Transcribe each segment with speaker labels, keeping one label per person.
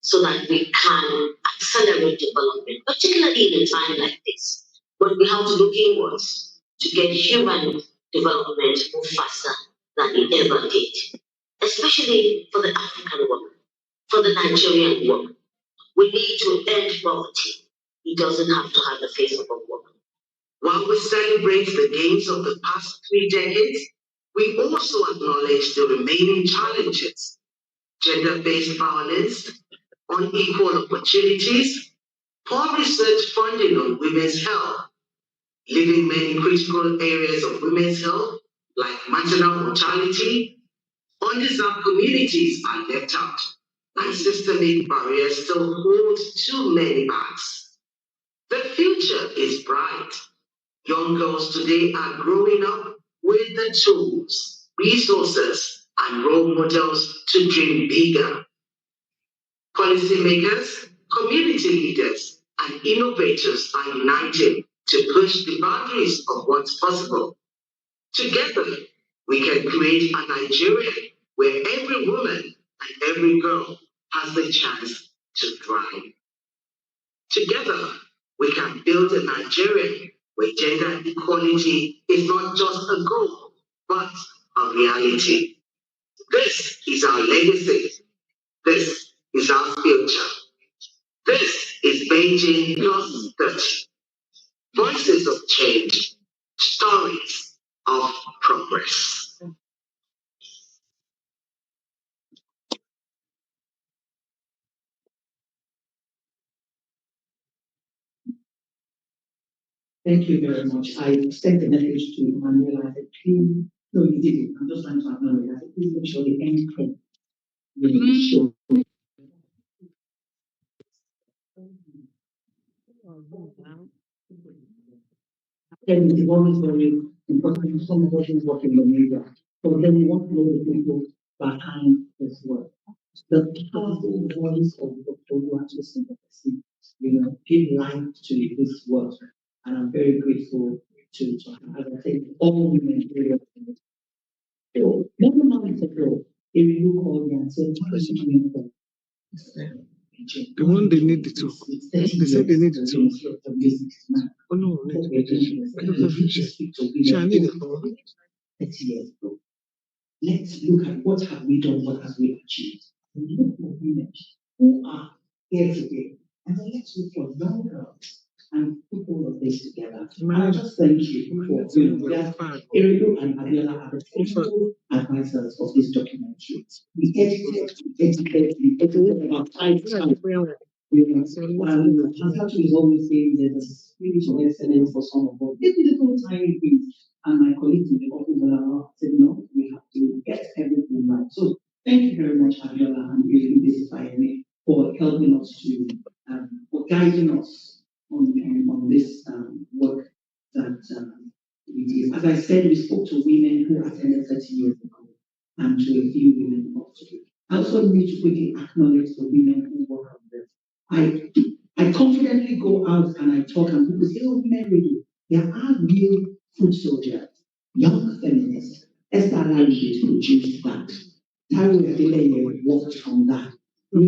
Speaker 1: so that we can accelerate development, particularly in a time like this. But we have to look inwards to get human development move faster than it ever did, especially for the African woman, for the Nigerian woman. We need to end poverty. It doesn't have to have the face of a woman. While we celebrate the gains of the past 3 decades, we also acknowledge the remaining challenges: gender-based violence, unequal opportunities, poor research funding on women's health, leaving many critical areas of women's health, like maternal mortality. Undeserved communities are left out, and systemic barriers still hold too many backs. The future is bright. Young girls today are growing up with the tools, resources, and role models to dream bigger. Policymakers, community leaders, and innovators are uniting to push the boundaries of what's possible. Together, we can create a Nigeria where every woman and every girl has the chance to thrive. Together, we can build a Nigeria where gender equality is not just a goal, but a reality. This is our legacy. This is our future. This is Beijing Plus 30. Voices of change, stories of progress.
Speaker 2: Thank you very much. I sent a message to Manuela. I said, please, no, you didn't. I'm just trying to acknowledge. I said, please make sure the end thing really show. And it's always very important. Somebody who's working in the media. So then we want to know the people behind this work. The powerful voice of Dr. Luatus, give life to this work. And I'm very grateful to as I think all women here. So, many months ago, a review called me and said, what are you doing for?
Speaker 3: The one they need to. They said they need to. Oh no, I don't know. I need it for
Speaker 2: 30 years ago. Let's look at what have we done, what have we achieved. And look for women who are here today. And then let's look for young girls and put all of this together. And I just thank you for that. Erido and Abiola are the faithful advisors of this documentary. We edited about 5 times. Translation is always saying there's a spirit of excellence for some of us. Maybe little tiny things. And my colleagues in the office said, no, we have to get everything right. So thank you very much, Abiola, and really this is me for helping us to, for guiding us on this work that we did. As I said, we spoke to women who attended 30 years ago and to a few women also. I also need to quickly acknowledge the women who work on this. I confidently go out and I talk and people say, oh, women really. There are real food soldiers, young feminists. Esther Larry produced that. Taiwo Adelaide worked on that. All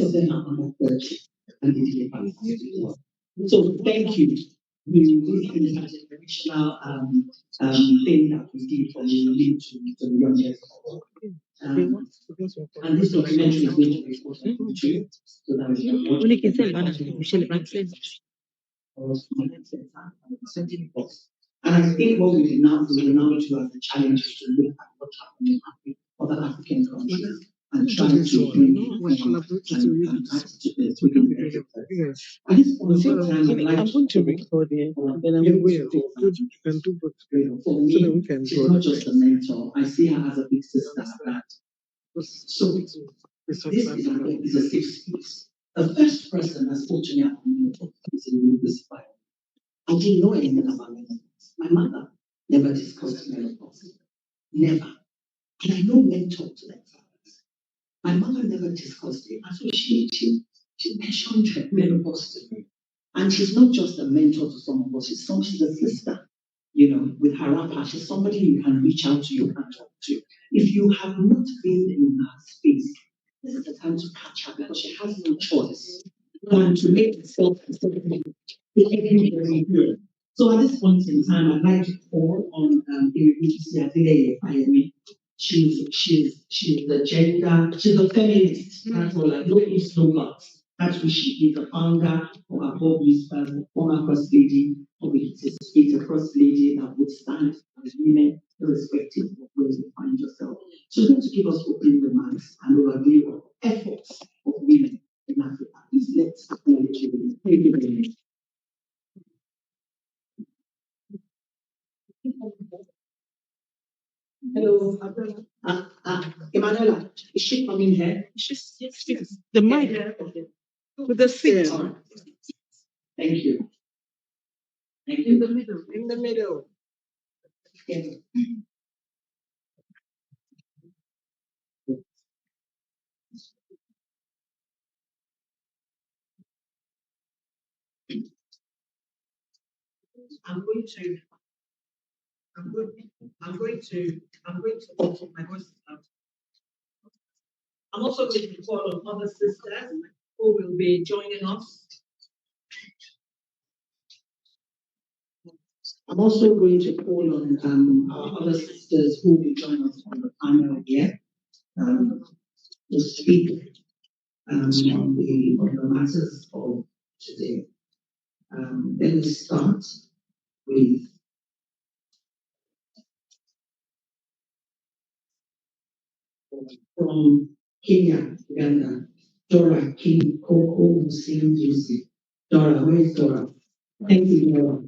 Speaker 2: of them are under 30 and they did it. So thank you. This is an international thing that we did from the lead to the youngest. And this documentary is going to be posted on YouTube so that we can watch it. And I think what we will now do as a challenge is to look at what's happening in other African countries and try to bring and add to this. At this point in time, I'd like
Speaker 3: to record it. Then I'm going to can do both.
Speaker 2: For me, she's not just a mentor. I see her as a big sister. So this is a safe space. The first person that spoke to me about menopause is a linguist. I didn't know anything about menopause. My mother never discussed menopause. Never. And I know mentors like fathers. My mother never discussed it. And so she mentioned her menopause to me. And she's not just a mentor to some of us, she's a sister. With her rapper, she's somebody you can reach out to, you can talk to. If you have not been in her space, this is the time to catch up because she has no choice than to make herself acceptable to everybody here. So at this point in time, I'd like to call on Irene. She's the gender, she's a feminist. That's all, like no ifs, no buts. That's who she is, the founder of our Bob Whispers, former first lady of it's a first lady that would stand as women, irrespective of where you find yourself. She's going to give us opening remarks and overview of efforts of women in Africa. Please let's acknowledge you. Thank you very much. Hello, Emanuela, is she coming here? Yes.
Speaker 3: The mic.
Speaker 2: Okay.
Speaker 3: With the seat.
Speaker 2: All right. Thank you. Thank you.
Speaker 3: In the middle. In the middle.
Speaker 2: Yeah. I'm going to, I'm going, I'm going to, oh, my voice is out. I'm also going to call on other sisters who will be joining us. I'm also going to call on our other sisters who will join us on the panel here to speak on the matters of today. Let me start with from Kenya, Uganda, Dora King Koko Hussein Yusuf. Dora, where is Dora? Thank you, Dora.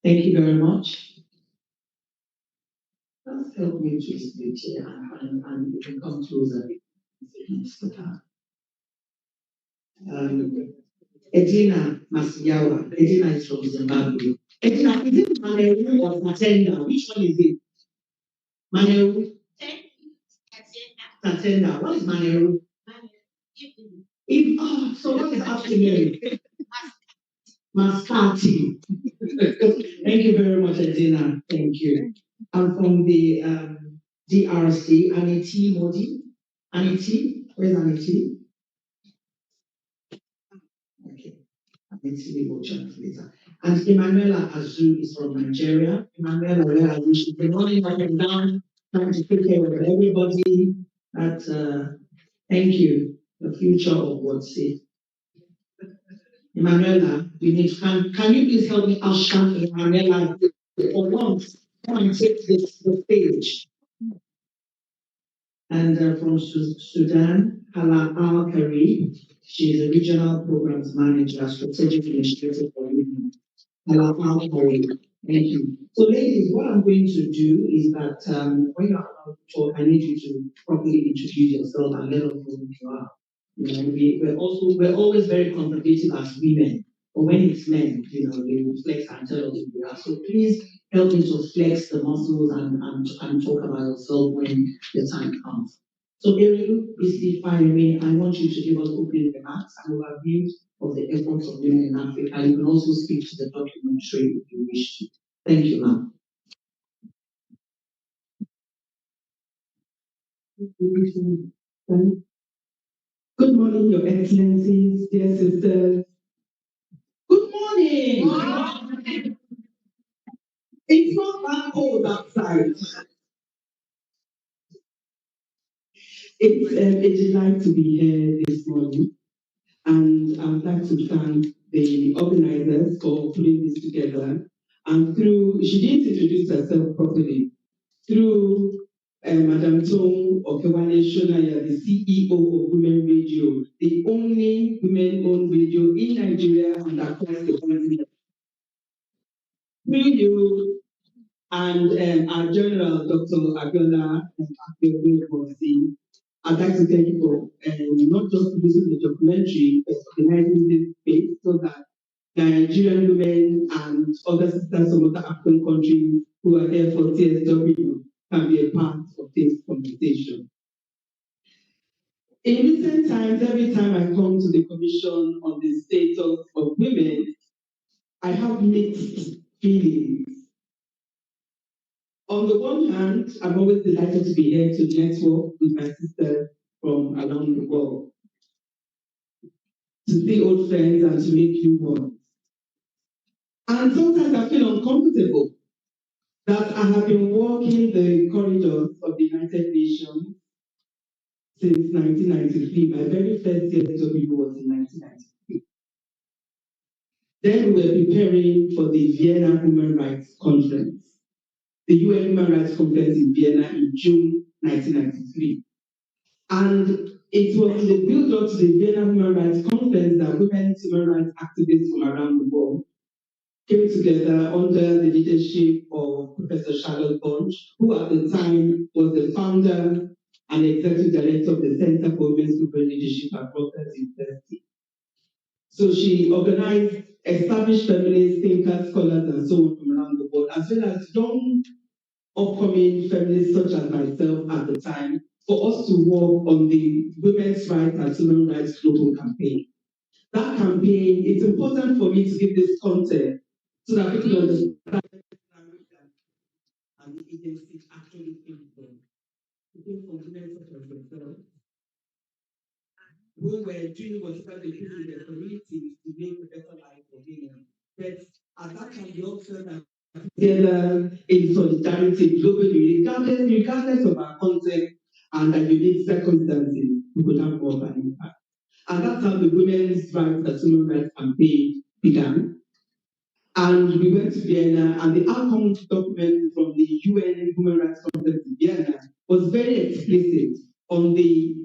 Speaker 2: Thank you very much. Just help me to the chair and you can come closer. Edina Masiyawa. Edina is from Zimbabwe. Edina, is it Maneru or Tatenda? Which one is it? Maneru? Tatenda. What is Maneru? So what is afternoon? Mascati. Thank you very much, Edina. Thank you. I'm from the DRC, Aniti Modi. Aniti? Where's Aniti? Okay. Aniti will translate. And Emanuela Azu is from Nigeria. Emanuela, where are you? She's been running up and down, trying to take care of everybody. Thank you. The future of what's it. Emanuela, can you please help me usher Emanuela for once? Come and take the stage. And from Sudan, Hala Al Kari, she is a regional programs manager, strategic initiative for women. Hala Al Kari, thank you. So, ladies, what I'm going to do is that when you're about to talk, I need you to properly introduce yourself and let us know who you are. You know, we're always very conservative as women, but when it's men, you know, they will flex and tell us who we are. So please help me to flex the muscles and talk about yourself when the time comes. So Ariel, please fire me. I want you to give us opening remarks and overview of the efforts of women in Africa. You can also speak to the documentary if you wish to. Thank you, ma'am. Good morning, Your Excellencies, dear sisters. Good morning. It's not that cold outside. It's a delight to be here this morning, and I would like to thank the organizers for putting this together. And she didn't introduce herself properly. Through Madam Tong Okewale Shonaya, the CEO of Women Radio, the only women-owned radio in Nigeria and across the country. Through you and our General, Dr. Abiola Akeobi, I'd like to thank you for not just producing the documentary, but organizing this space so that Nigerian women and other sisters from other African countries who are here for TSW can be a part of this conversation. In recent times, every time I come to the Commission on the Status of Women, I have mixed feelings. On the one hand, I'm always delighted to be here to network with my sister from around the world, to see old friends and to make new ones. And sometimes I feel uncomfortable that I have been walking the corridors of the United Nations since 1993. My very first CSW was in 1993. Then we were preparing for the Vienna Human Rights Conference, the UN Human Rights Conference in Vienna in June 1993. And it was the build-up to the Vienna Human Rights Conference that women's human rights activists from around the world came together under the leadership of Professor Charlotte Bunch, who at the time was the founder and executive director of the Center for Women's Global Leadership at Rutgers University. So she organized established feminist thinkers, scholars, and so on from around the world, as well as young upcoming feminists such as myself at the time, for us to work on the Women's Rights and Human Rights Global Campaign. That campaign, it's important for me to give this context so that people understand and the agency actually came from. It came from women such as themselves, who were doing whatever they could in their communities to make a better life for women. But at that time, we also that together in solidarity globally, regardless of our context and our unique circumstances, we could have more of an impact. And that's how the Women's Rights and Human Rights Campaign began. And we went to Vienna, and the outcome document from the UN Human Rights Conference in Vienna was very explicit on the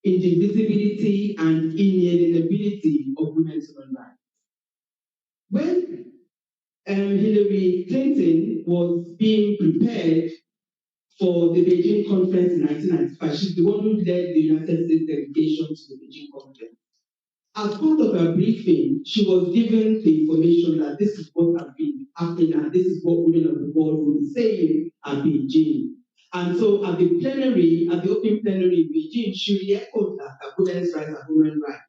Speaker 2: indivisibility and inalienability of women's human rights. When Hillary Clinton was being prepared for the Beijing conference in 1995, she's the one who led the United States delegation to the Beijing conference. As part of her briefing, she was given the information that this is what has been happening and this is what women of the world will be saying at Beijing. And so at the plenary, at the open plenary in Beijing, she re-echoed that women's rights are human rights.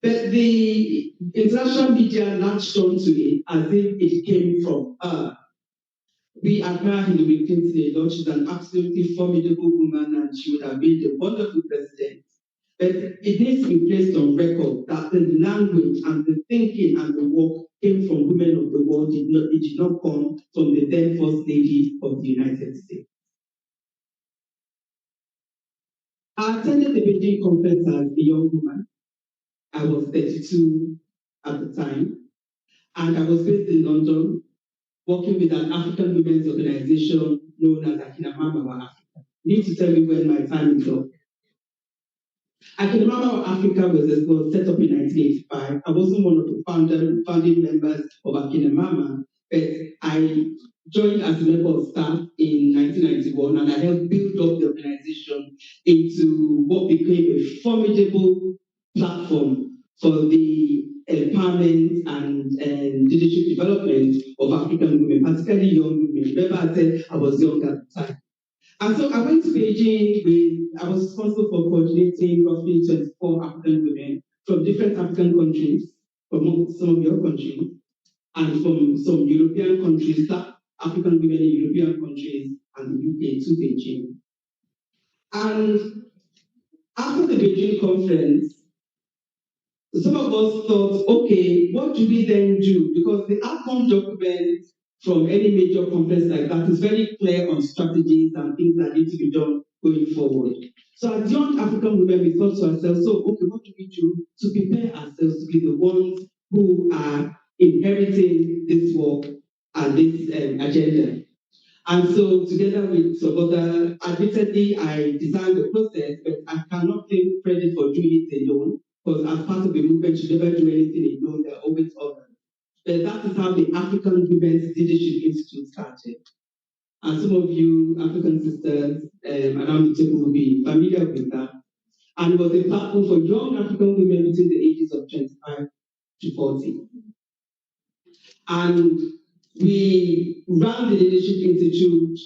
Speaker 2: But the international media latched onto it as if it came from her. We admire Hillary Clinton a lot. She's an absolutely formidable woman and she would have been a wonderful president. But it needs to be placed on record that the language and the thinking and the work came from women of the world. It did not come from the then First Lady of the United States. I attended the Beijing conference as a young woman. I was 32 at the time, and I was based in London, working with an African women's organization known as Akinamama Africa. You need to tell me when my time is up. Akinamama Africa was set up in 1985. I wasn't one of the founding members of Akinamama, but I joined as a member of staff in 1991, and I helped build up the organization into what became a formidable platform for the empowerment and leadership development of African women, particularly young women. Remember, I said I was young at the time. And so I went to Beijing I was responsible for coordinating roughly 24 African women from different African countries, from some of your countries, and from some European countries, African women in European countries, and the UK to Beijing. And after the Beijing conference, some of us thought, okay, what do we then do? Because the outcome document from any major conference like that is very clear on strategies and things that need to be done going forward. So as young African women, we thought to ourselves, so okay, what do we do to prepare ourselves to be the ones who are inheriting this work and this agenda? And so together with some other, admittedly, I designed the process, but I cannot take credit for doing it alone, because as part of the movement, you never do anything alone, there are always others. But that is how the African Women's Leadership Institute started. And some of you African sisters around the table will be familiar with that. And it was a platform for young African women between the ages of 25 to 40. And we ran the Leadership Institute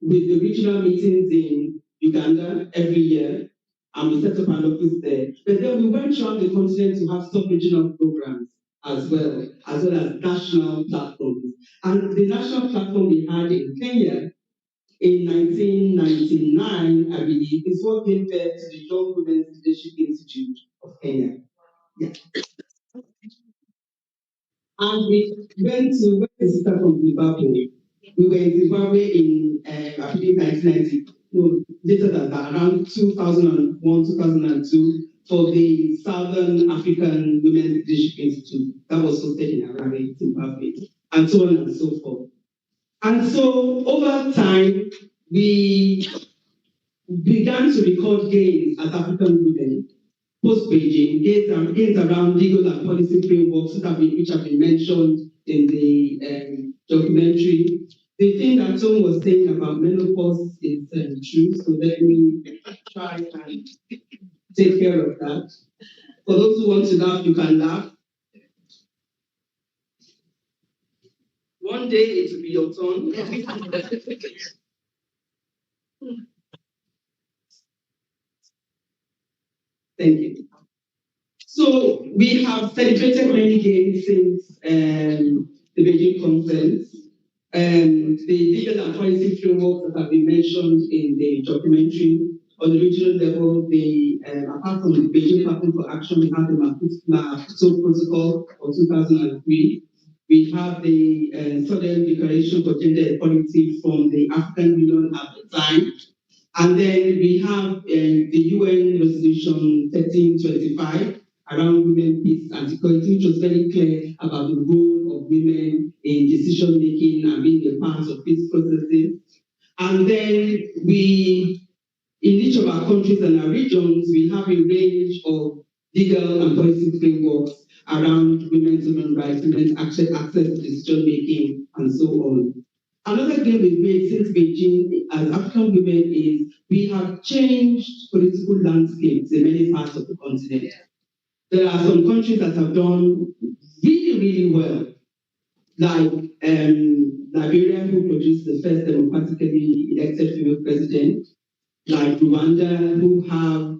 Speaker 2: with the regional meetings in Uganda every year, and we set up an office there. But then we went around the continent to have sub-regional programs. as well as national platforms. And the national platform we had in Kenya in 1999, I believe, is what gave birth to the Young Women's Leadership Institute of Kenya. Yeah. And we went to start from Zimbabwe. We were in Zimbabwe in, I believe, 1990, no, later than that, around 2001, 2002, for the Southern African Women's Leadership Institute that was hosted in Harare, Zimbabwe, and so on and so forth. And so over time, we began to record gains as African women post-Beijing, gains around legal and policy frameworks which have been mentioned in the documentary. The thing that Tom was saying about menopause is true, so let me try and take care of that. For those who want to laugh, you can laugh. One day it will be your turn. Thank you. So we have celebrated many gains since the Beijing conference. The legal and policy frameworks that have been mentioned in the documentary, on the regional level, apart from the Beijing Platform for Action, we have the Maputo Protocol of 2003. We have the Southern Declaration for Gender Equality from the African Union at the time. And then we have the UN Resolution 1325 around women, peace, and equality, which was very clear about the role of women in decision making and being a part of peace processes. And then in each of our countries and our regions, we have a range of legal and policy frameworks around women's human rights, women's access to decision making, and so on. Another gain we've made since Beijing as African women is we have changed political landscapes in many parts of the continent. There are some countries that have done really, really well, like Liberia, who produced the first democratically elected female president, like Rwanda, who have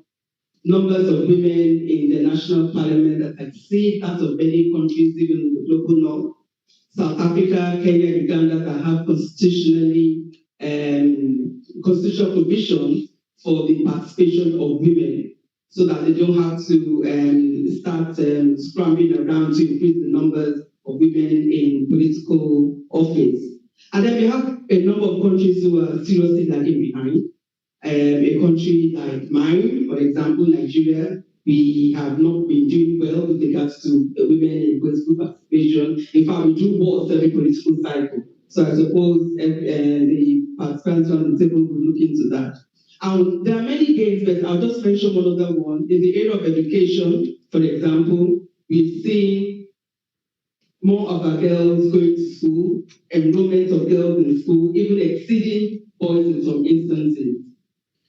Speaker 2: numbers of women in the national parliament that exceed that of many countries, even in the global north. South Africa, Kenya, Uganda that have constitutional provisions for the participation of women, so that they don't have to start scrambling around to increase the numbers of women in political office. And then we have a number of countries who are seriously lagging behind. A country like mine, for example, Nigeria, we have not been doing well with regards to women in political participation. In fact, we do wars every political cycle. So I suppose the participants on the table will look into that. There are many gains, but I'll just mention one other one. In the area of education, for example, we've seen more of our girls going to school, enrollment of girls in school, even exceeding boys in some instances.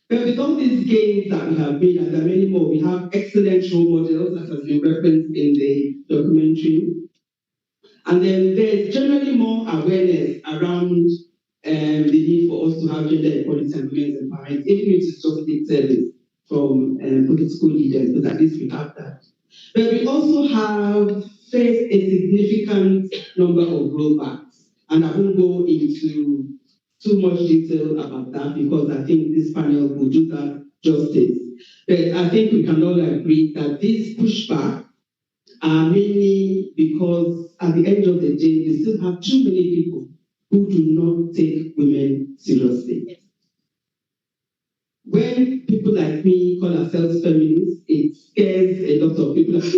Speaker 2: But with all these gains that we have made, and there are many more, we have excellent role models, that has been referenced in the documentary. And then there's generally more awareness around the need for us to have gender equality and women's empowerment, even if it's just lip service from political leaders, but at least we have that. But we also have faced a significant number of rollbacks, and I won't go into too much detail about that because I think this panel will do that justice. But I think we can all agree that these pushbacks are mainly because at the end of the day, we still have too many people who do not take women seriously. When people like me call ourselves feminists, it scares a lot of people. Like,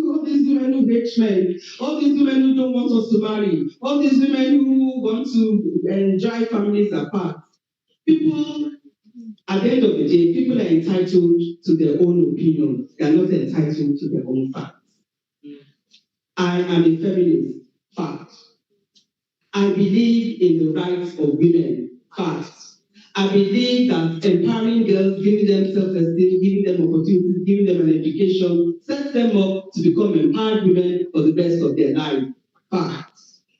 Speaker 2: all these women who hate men, all these women who don't want us to marry, all these women who want to drive families apart. People, at the end of the day, people are entitled to their own opinion. They are not entitled to their own facts. I am a feminist, fact. I believe in the rights of women, fact. I believe that empowering girls, giving them self-esteem, giving them opportunities, giving them an education, sets them up to become empowered women for the rest of their life. Fact.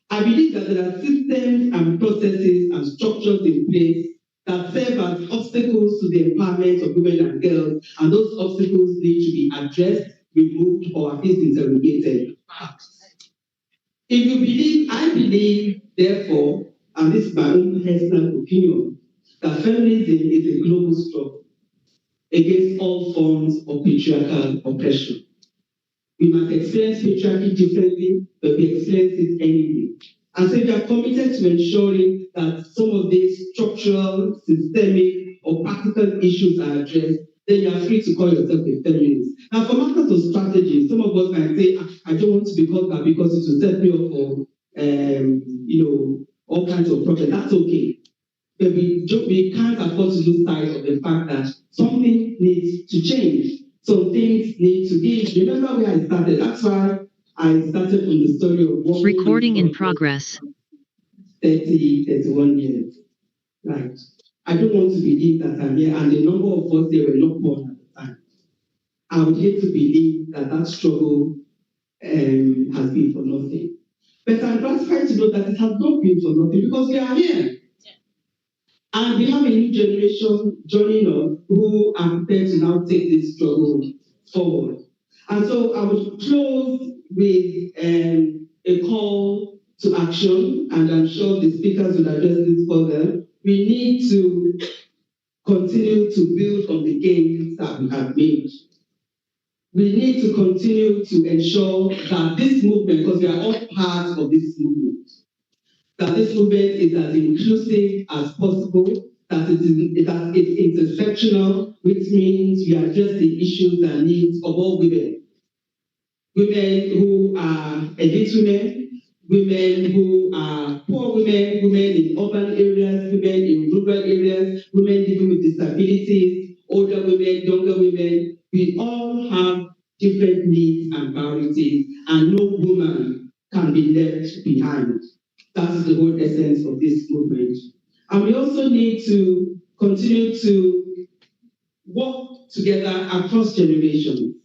Speaker 2: I believe that there are systems and processes and structures in place that serve as obstacles to the empowerment of women and girls, and those obstacles need to be addressed, removed, or at least interrogated. Fact. If you believe, I believe, therefore, and this is my own personal opinion, that feminism is a global struggle against all forms of patriarchal oppression. We must experience patriarchy differently, but we experience it anyway. And so we are committed to ensuring that some of these structural, systemic, or practical issues are addressed, then you are free to call yourself a feminist. Now, for matters of strategy, some of us might say, I don't want to be called that because it will set me up for, all kinds of problems. That's okay. But we can't afford to lose sight of the fact that something needs to change. Some things need to give. Remember where I started. That's why I started from the story of what
Speaker 4: recording in progress.
Speaker 2: 31 years. Right. I don't want to believe that I'm here, and the number of us there were not born at the time. I would hate to believe that that struggle has been for nothing. But I'm gratified to know that it has not been for nothing because we are here. And we have a new generation joining us who are prepared to now take this struggle forward. And so I would close with a call to action, and I'm sure the speakers will address this further. We need to continue to build on the gains that we have made. We need to continue to ensure that this movement, because we are all part of this movement, that this movement is as inclusive as possible, that it's intersectional, which means we address the issues and needs of all women. Women who are elite women who are poor women in urban areas, women in rural areas, women living with disabilities, older women, younger women. We all have different needs and priorities, and no woman can be left behind. That's the whole essence of this movement. And we also need to continue to work together across generations.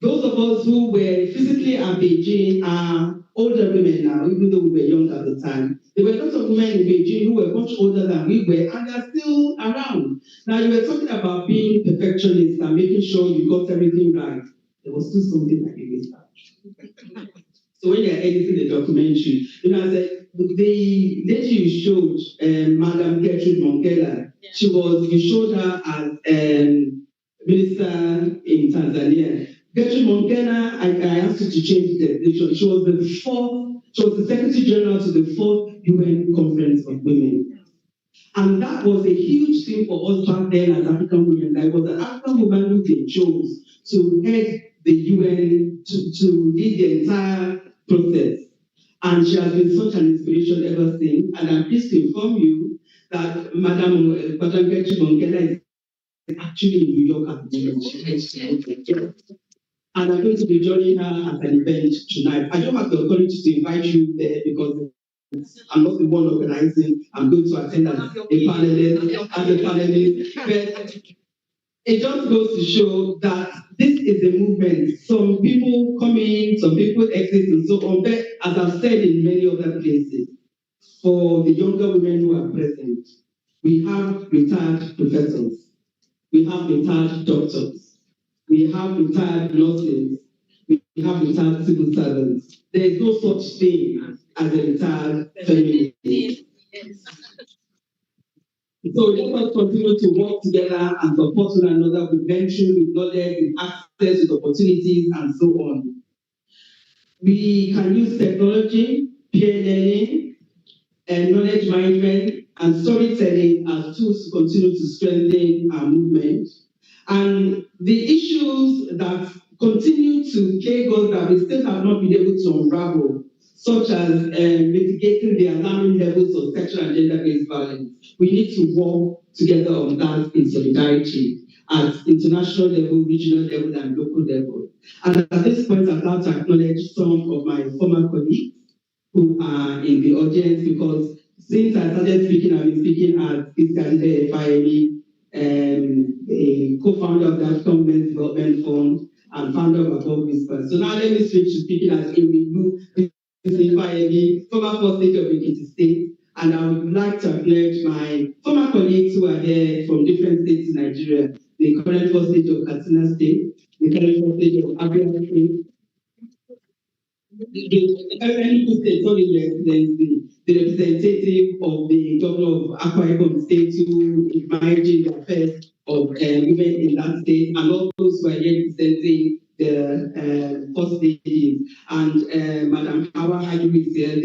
Speaker 2: Those of us who were physically at Beijing are older women now, even though we were young at the time. There were lots of women in Beijing who were much older than we were, and they're still around. Now, you were talking about being perfectionist and making sure you got everything right. There was still something like a mistake. So when you're editing the documentary, I said, the lady you showed, Madam Gertrude Mongella, you showed her as minister in Tanzania. Gertrude Mongella, I asked her to change the definition. She was the Secretary General to the 4th UN Conference of Women. And that was a huge thing for us back then as African women. That was an African woman who they chose to head the UN, to lead the entire process. And she has been such an inspiration ever since. And I'm pleased to inform you that Madam Gertrude Mongella is actually in New York at the moment. And I'm going to be joining her at an event tonight. I don't have the authority to invite you there because I'm not the one organizing. I'm going to attend as a panelist. But it just goes to show that this is a movement. Some people come in, some people exit, and so on. But as I've said in many other places, for the younger women who are present, we have retired professors, we have retired doctors, we have retired nurses, we have retired civil servants. There is no such thing as a retired feminist. So let us continue to work together and support one another with venture, with knowledge, with access, with opportunities, and so on. We can use technology, peer learning, and knowledge management and storytelling as tools to continue to strengthen our movement. And the issues that continue to plague us that we still have not been able to unravel, such as mitigating the alarming levels of sexual and gender-based violence. We need to work together on that in solidarity at international level, regional level, and local level. And at this point, I'd like to acknowledge some of my former colleagues who are in the audience, because since I started speaking, I've been speaking at Iskandar Fayemi, a co-founder of the African Women's Development Fund and founder of Above Whispers. So now let me switch to speaking as Emilu Fayemi, former First Lady of Ekiti State. And I would like to acknowledge my former colleagues who are here from different states in Nigeria, the current First Lady of Katsina State, the current First Lady of Abia State, Any good state, sorry, the representative of the governor of Akwa Ibom State who is managing the affairs of women in that state, and all those who are here representing the first ladies, and Madam Hawa Haju is here,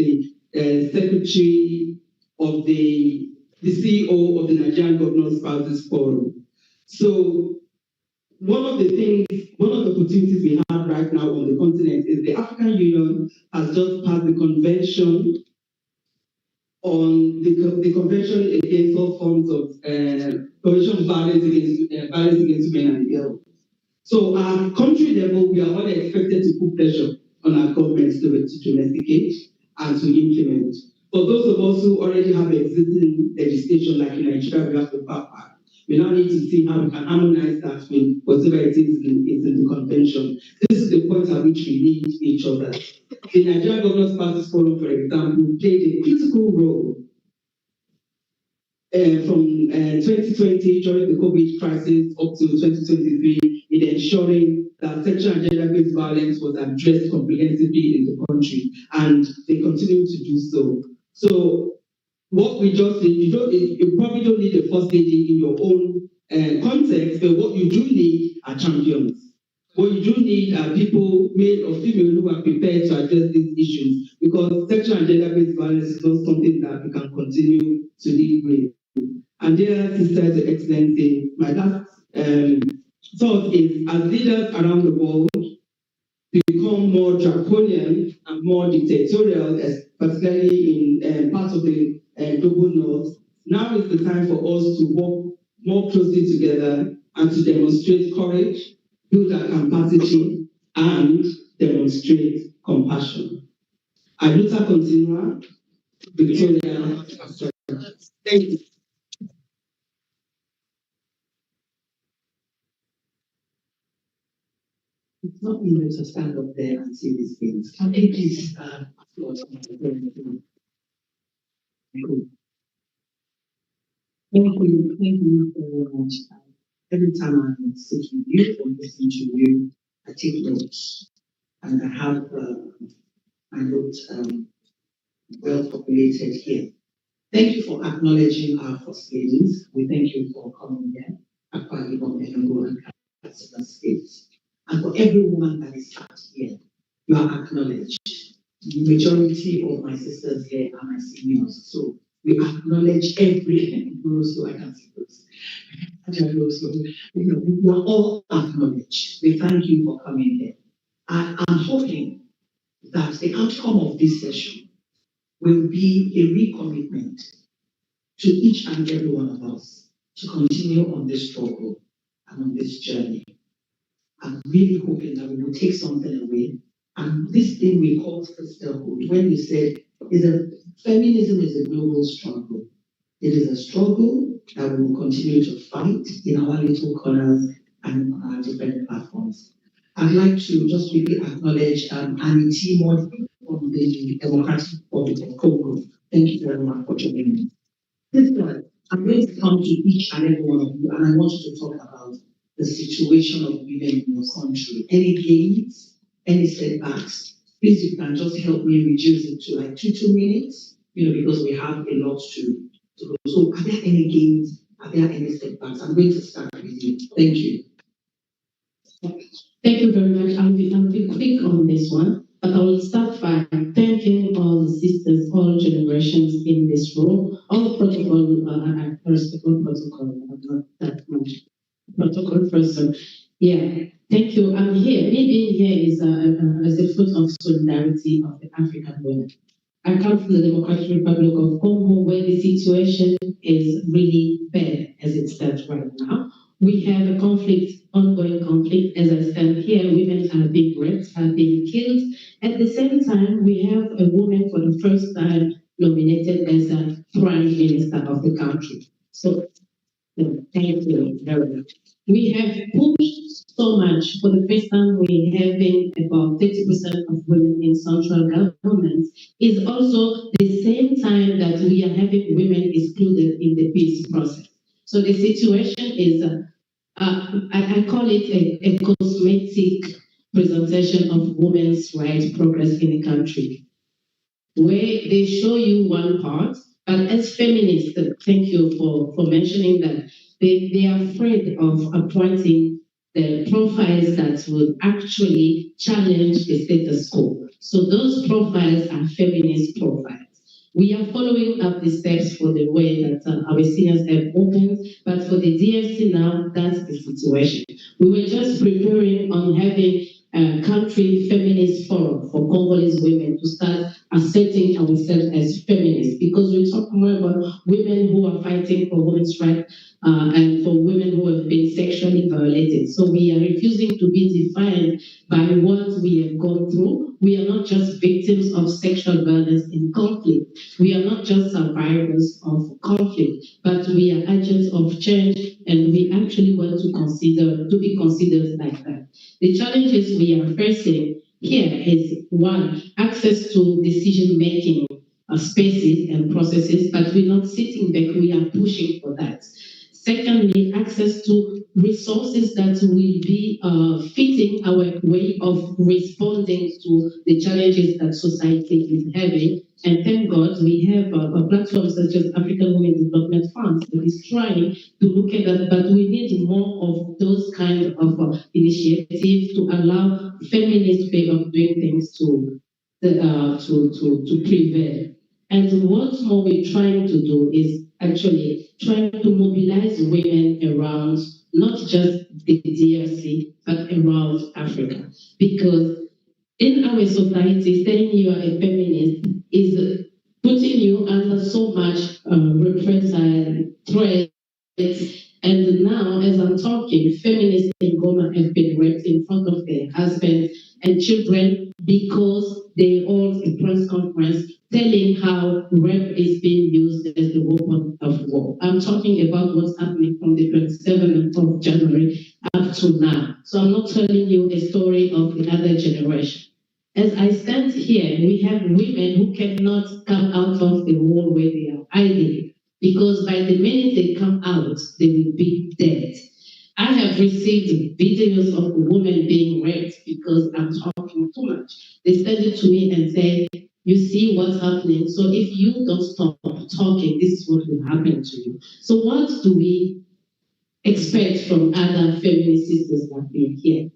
Speaker 2: the secretary of the CEO of the Nigerian Governors Spouses Forum. So one of the opportunities we have right now on the continent is the African Union has just passed the convention on the convention against all forms of convention of violence against women and girls. So at country level, we are all expected to put pressure on our governments to domesticate and to implement. For those of us who already have existing legislation, like in Nigeria, we have the PAP Act. We now need to see how we can harmonize that with whatever it is in the convention. This is the point at which we need each other. The Nigerian Governors Spouses Forum, for example, played a critical role from 2020 during the COVID crisis up to 2023 in ensuring that sexual and gender-based violence was addressed comprehensively in the country, and they continue to do so. So what we just did, you probably don't need a first lady in your own context, but what you do need are champions. What you do need are people, male or female, who are prepared to address these issues, because sexual and gender-based violence is not something that we can continue to live with. And dear Sisters, Your Excellency, my last thought is, as leaders around the world become more draconian and more dictatorial, particularly in parts of the global north, now is the time for us to work more closely together and to demonstrate courage, build our capacity, and demonstrate compassion. Aluta continua, Victoria. Thank you. It's not easy to stand up there and say these things. Can they please applaud? Thank you very much. Every time I sit with you or listen to you, I take notes, and I have my notes well populated here. Thank you for acknowledging our first ladies. We thank you for coming here, Akwa Ibom, Enugu, and Katsina states. And for every woman that is sat here, you are acknowledged. The majority of my sisters here are my seniors, so we acknowledge everything. So I can see those. We are all acknowledged. We thank you for coming here. I'm hoping that the outcome of this session will be a recommitment to each and every one of us to continue on this struggle and on this journey. I'm really hoping that we will take something away. And this thing we call sisterhood, when you said feminism is a global struggle. It is a struggle that we will continue to fight in our little corners and on our different platforms. I'd like to just quickly acknowledge Annie T. Mod from the Democratic Republic of Congo. Thank you very much for joining me. I'm going to come to each and every one of you, and I want you to talk about the situation of women in your country. Any gains, any setbacks? Please, you can just help me reduce it to like 2 minutes, because we have a lot to go. So, are there any gains? Are there any setbacks? I'm going to start with you. Thank you.
Speaker 4: Thank you very much. I'll be quick on this one, but I will start by thanking all the sisters, all generations in this room, all the protocol, I respect all protocol, I'm not that much protocol person. Yeah, thank you. I'm here. Me being here is as a fruit of solidarity of the African women. I come from the Democratic Republic of Congo, where the situation is really bad as it stands right now. We have a ongoing conflict. As I stand here, women are being raped, are being killed. At the same time, we have a woman for the first time nominated as a Prime Minister of the country. So, thank you very much. We have pushed so much. For the first time, we're having about 30% of women in central government. Is also the same time that we are having women excluded in the peace process. So the situation is, I call it a cosmetic presentation of women's rights progress in the country, where they show you one part, but as feminists, thank you for mentioning that, they are afraid of appointing the profiles that would actually challenge the status quo. So those profiles are feminist profiles. We are following up the steps for the way that our seniors have opened, but for the DFC now, that's the situation. We were just preparing on having a country feminist forum for Congolese women to start asserting ourselves as feminists, because we talk more about women who are fighting for women's rights and for women who have been sexually violated. So we are refusing to be defined by what we have gone through. We are not just victims of sexual violence in conflict. We are not just survivors of conflict, but we are agents of change, and we actually want to be considered like that. The challenges we are facing here is one, access to decision-making spaces and processes, but we're not sitting back, we are pushing for that. Secondly, access to resources that will be fitting our way of responding to the challenges that society is having. And thank God we have a platform such as African Women Development Funds that is trying to look at that, but we need more of those kind of initiatives to allow feminist way of doing things to prevail. And what more we're trying to do is actually trying to mobilize women around not just the DRC, but around Africa. Because in our society, saying you are a feminist is putting you under so much reprisal, threats. And now, as I'm talking, feminists in Goma have been raped in front of their husbands and children because they hold a press conference telling how rape is being used as the weapon of war. I'm talking about what's happening from the 27th of January up to now. So I'm not telling you a story of the other generation. As I stand here, we have women who cannot come out of the wall where they are hiding, because by the minute they come out, they will be dead. I have received videos of women being raped because I'm talking too much. They send it to me and say, you see what's happening. So if you don't stop talking, this is what will happen to you. So what do we expect from other feminist sisters that we are here?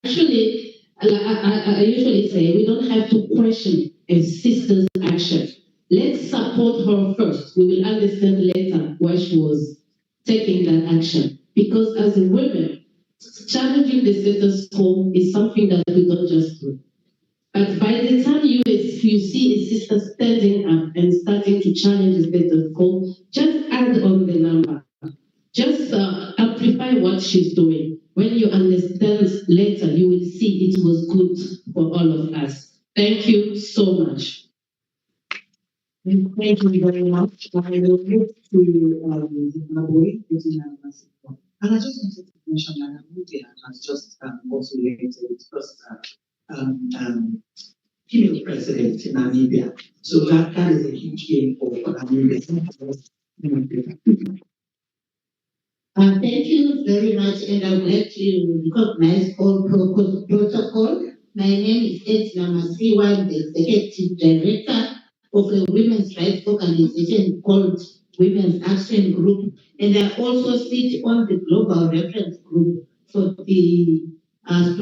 Speaker 4: Actually, I usually say we don't have to question a sister's action. Let's support her first. We will understand later why she was taking that action. Because as a woman, challenging the status quo is something that we don't just do. But by the time you see a sister standing up and starting to challenge the status quo, just add on the number. Just amplify what she's doing. When you understand later, you will see it was good for all of us. Thank you so much.
Speaker 2: Thank you very much. I will move to Zimbabwe, and I just wanted to mention that Namibia has just also elected its first female president in Namibia. So that is a huge gain for Namibia.
Speaker 5: Thank you very much, and I would like to recognize all protocol. My name is Edna Masiwa, the Executive Director of a women's rights organization called Women's Action Group, and I also sit on the Global Reference Group for the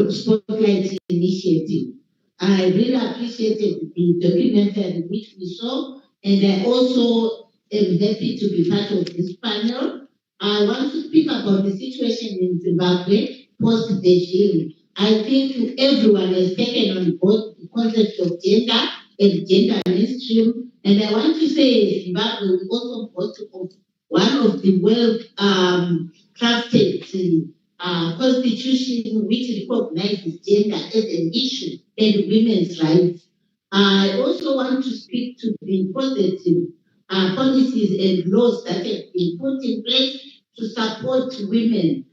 Speaker 5: Spotlight Initiative. I really appreciated the documentary which we saw, and I also am happy to be part of this panel. I want to speak about the situation in Zimbabwe post regime. I think everyone has taken on board the concept of gender and gender mainstream. And I want to say Zimbabwe is also part of one of the well crafted constitution which recognizes gender as an issue and women's rights. I also want to speak to the positive policies and laws that have been put in place to support women.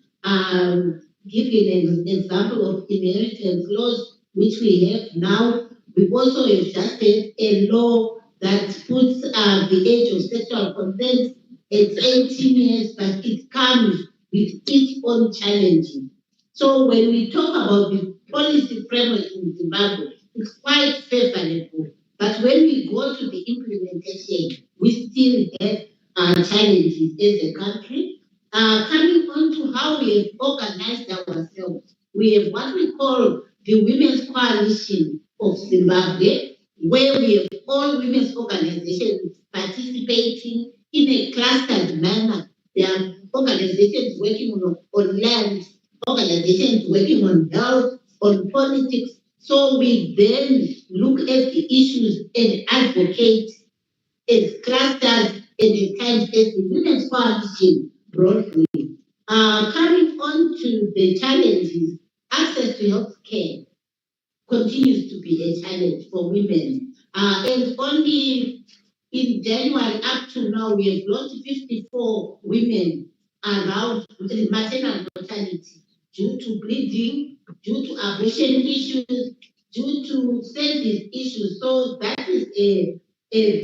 Speaker 5: Giving an example of inheritance laws, which we have now. We also have just a law that puts the age of sexual consent at 18 years, but it comes with its own challenges. So when we talk about the policy framework in Zimbabwe is quite favorable. But when we go to the implementation, we still have challenges as a country. Coming on to how we have organized ourselves, we have what we call the Women's Coalition of Zimbabwe, where we have all women's organizations participating in a clustered manner. There are organizations working on land, organizations working on health, on politics. So we then look at the issues and advocate as clusters and at times as the Women's Coalition broadly. Coming on to the challenges, access to health care continues to be a challenge for women. And only in January up to now, we have lost 54 women around maternal mortality due to bleeding, due to abortion issues, due to service issues. So that is a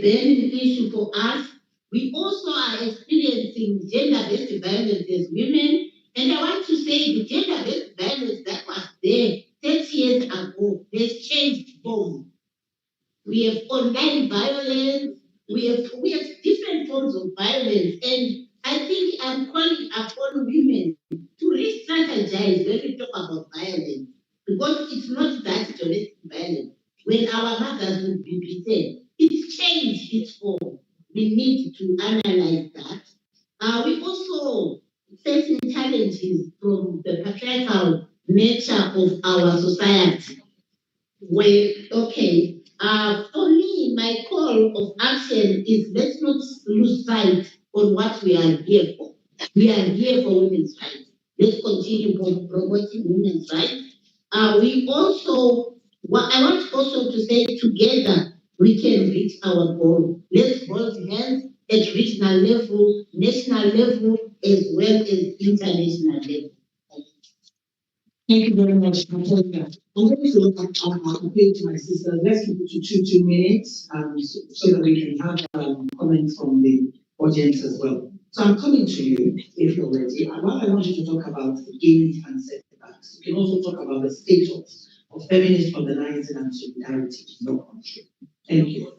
Speaker 5: burning issue for us. We also are experiencing gender-based violence as women. And I want to say the gender-based violence that was there 30 years ago has changed form. We have online violence, we have different forms of violence, and I think I'm calling upon women to re-strategize when we talk about violence, because it's not that domestic violence. When our mothers would be beaten, it's changed its form. We need to analyze that. We also facing challenges from the patriarchal nature of our society. Where, okay, for me, my call of action is let's not lose sight on what we are here for. We are here for women's rights. Let's continue promoting women's rights. We also, I want also to say together we can reach our goal. Let's hold hands at regional level, national level, as well as international level.
Speaker 2: Thank you very much, Natalia. I'm going to appeal to my sister. Let's keep it to 2 minutes so that we can have comments from the audience as well. So I'm coming to you if you're ready. What I want you to talk about gains and setbacks. You can also talk about the status of feminist organizing and solidarity in your country. Thank you.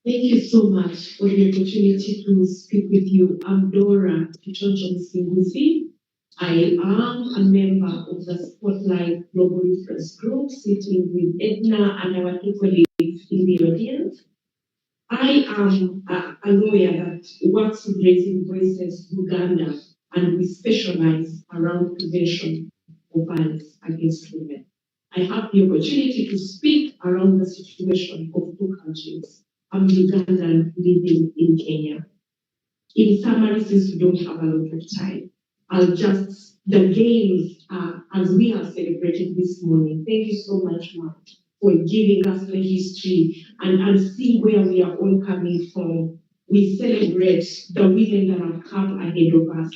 Speaker 4: Thank you so much for the opportunity to speak with you. I'm Dora Kichonjo Msinguzi. I am a member of the Spotlight Global Reference Group, sitting with Edna and our two colleagues in the audience. I am a lawyer that works with Raising Voices Uganda, and we specialize around prevention of violence against women. I have the opportunity to speak around the situation of two countries. I'm Ugandan living in Kenya. In summary, since we don't have a lot of time, the gains as we have celebrated this morning. Thank you so much, Mark, for giving us the history and see where we are all coming from. We celebrate the women that have come ahead of us,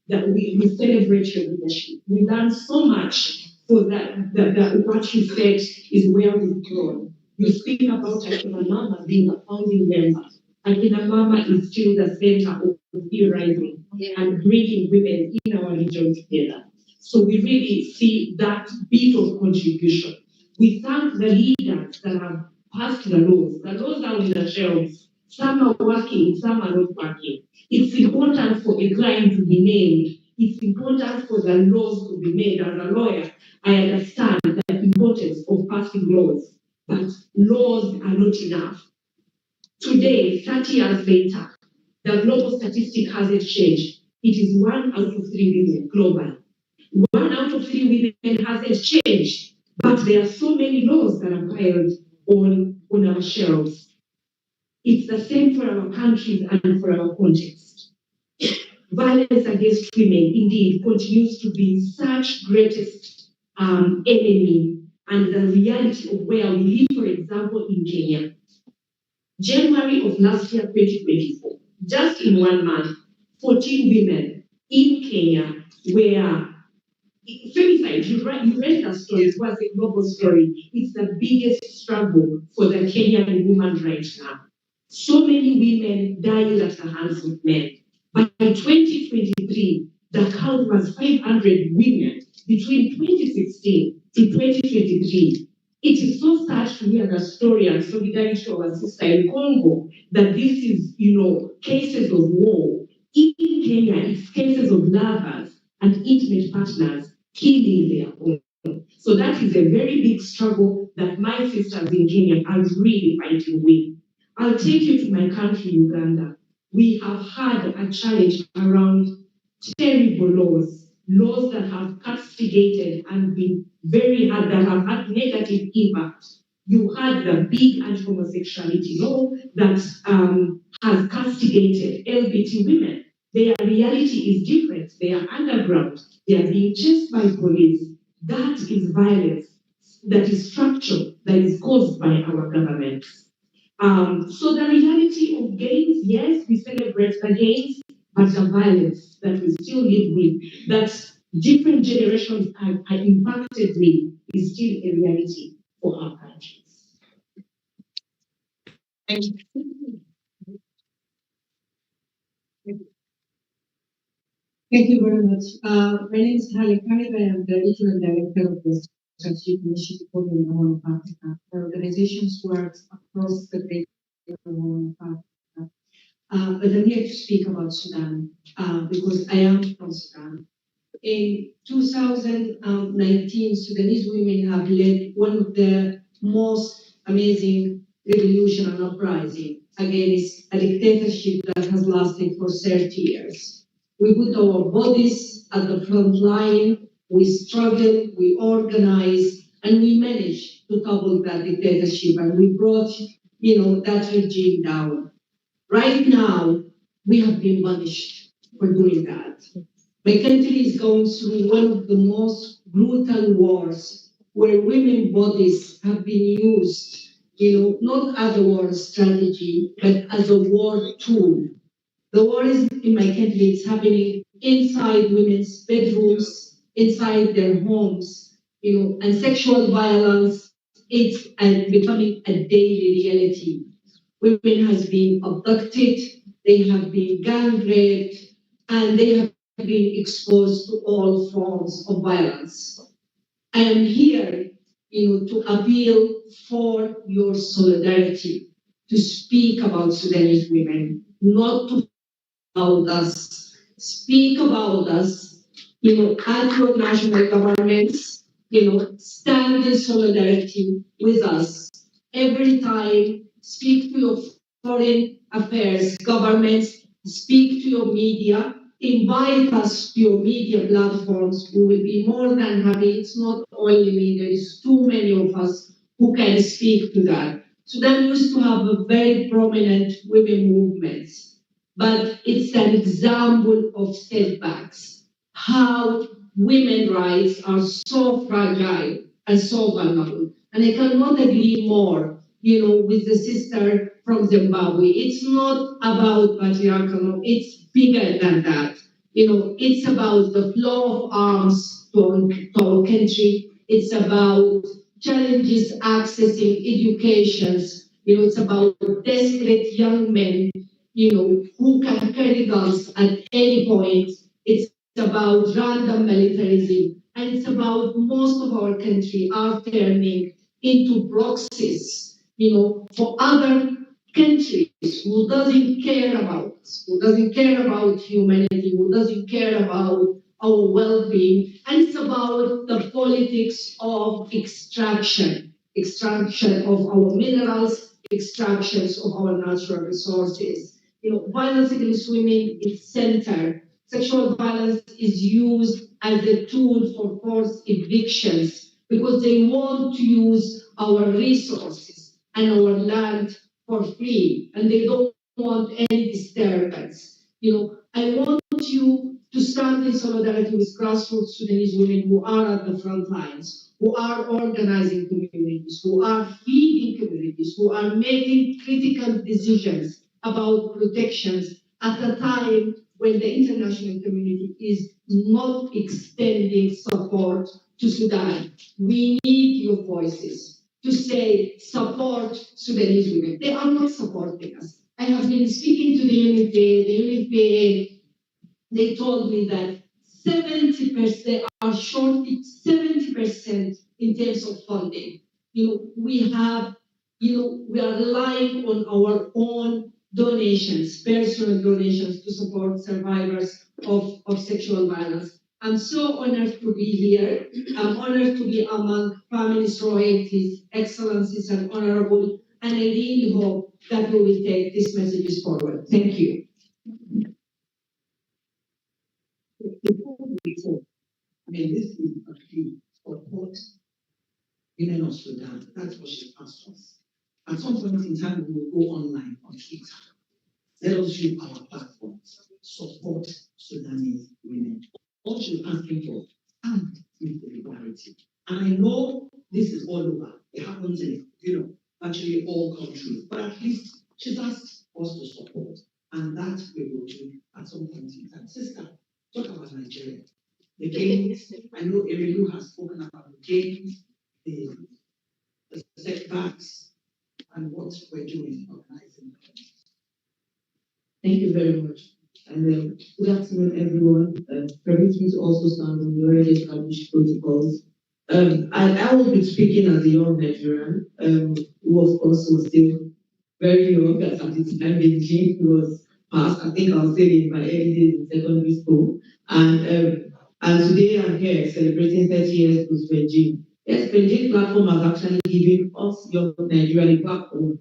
Speaker 4: that we celebrate your leadership. We learn so much for that what you said is where we've grown. You speak about Akina Mama being a founding member. Akina Mama is still the center of e-rising and bringing women in our region together. So we really see that bit of contribution. We thank the leaders that have passed the laws. The laws are on the shelves. Some are working, some are not working. It's important for a crime to be named. It's important for the laws to be made. As a lawyer, I understand the importance of passing laws, but laws are not enough. Today, 30 years later, the global statistic hasn't changed. It is 1 out of 3 women globally. 1 out of 3 women hasn't changed, but there are so many laws that are piled on our shelves. It's the same for our countries and for our context. Violence against women indeed continues to be such greatest enemy and the reality of where we live, for example, in Kenya. January of last year, 2024, just in 1 month, 14 women in Kenya were femicide. You read the story, it was a global story. It's the biggest struggle for the Kenyan woman right now. So many women dying at the hands of men. By 2023, the count was 500 women between 2016 to 2023. It is so sad to hear the story and solidarity of our sister in Congo that this is, cases of war. In Kenya, it's cases of lovers and intimate partners killing their own. So that is a very big struggle that my sisters in Kenya are really fighting with. I'll take you to my country, Uganda. We have had a challenge around terrible laws that have castigated and been very hard, that have had negative impact. You had the big anti-homosexuality law that has castigated LGBT women. Their reality is different. They are underground. They are being chased by police. That is violence. That is structural. That is caused by our government. So the reality of gains, yes, we celebrate the gains, but the violence that we still live with, that different generations are impacted with, is still a reality for our countries. Thank you.
Speaker 6: Thank you very much. My name is Halle Karib. I am the Regional Director of the Strategic Initiative for the Horn of Africa. Our organizations work across the Great Horn of Africa. But I'm here to speak about Sudan because I am from Sudan. In 2019, Sudanese women have led one of the most amazing revolution and uprising against a dictatorship that has lasted for 30 years. We put our bodies at the front line, we struggled, we organized, and we managed to topple that dictatorship, and we brought, that regime down. Right now, we have been punished for doing that. My country is going through one of the most brutal wars where women's bodies have been used, not as a war strategy, but as a war tool. The war is in my country, it's happening inside women's bedrooms, inside their homes, and sexual violence, it's becoming a daily reality. Women have been abducted, they have been gang raped, and they have been exposed to all forms of violence. I am here, to appeal for your solidarity, to speak about Sudanese women, not to about us, speak about us, at your national governments, stand in solidarity with us. Every time, speak to your foreign affairs governments, speak to your media, invite us to your media platforms. We will be more than happy. It's not only me, there is too many of us who can speak to that. Sudan used to have a very prominent women movements, but it's an example of setbacks, how women's rights are so fragile and so vulnerable. And I cannot agree more, with the sister from Zimbabwe. It's not about patriarchal, it's bigger than that. It's about the flow of arms to our country. It's about challenges accessing educations. It's about desperate young men who can carry guns at any point. It's about random militarism, and it's about most of our country are turning into proxies, for other countries who doesn't care about us, who doesn't care about humanity, who doesn't care about our well-being, and it's about the politics of extraction of our minerals, extractions of our natural resources. Violence against women is centered. Sexual violence is used as a tool for forced evictions because they want to use our resources and our land for free, and they don't want any disturbance. I want you to stand in solidarity with grassroots Sudanese women who are at the front lines, who are organizing communities, who are feeding communities, who are making critical decisions about protections at a time when the international community is not extending support to Sudan. We need your voices to say support Sudanese women. They are not supporting us. I have been speaking to the UNFPA. The UNFPA, they told me that 70% are short 70% in terms of funding. We are relying on our own donations, personal donations to support survivors of sexual violence. I'm so honored to be here. I'm honored to be among feminist royalties, excellencies, and honorable. And I really hope that we will take these messages forward. Thank you.
Speaker 2: This is a plea for support women of Sudan. That's what she asked us. At some point in time, we will go online on Twitter. Let us use our platforms. Support Sudanese women. All she's asking for, and with solidarity. And I know this is all over. It happens in, actually all countries. But at least she's asked us to support. And that we will do at some point in time. Sister, talk about Nigeria. The gains, I know Erilu has spoken about the gains, the setbacks, and what we're doing organizing.
Speaker 4: Thank you very much. And good afternoon, everyone. Permit me to also stand on the already established protocols. I will be speaking as a young Nigerian, who of course was still very young at the time Beijing was passed. I think I was still in my early days in secondary school. And today I'm here celebrating 30 years with Beijing. Yes, Beijing platform has actually given us young Nigerian a platform.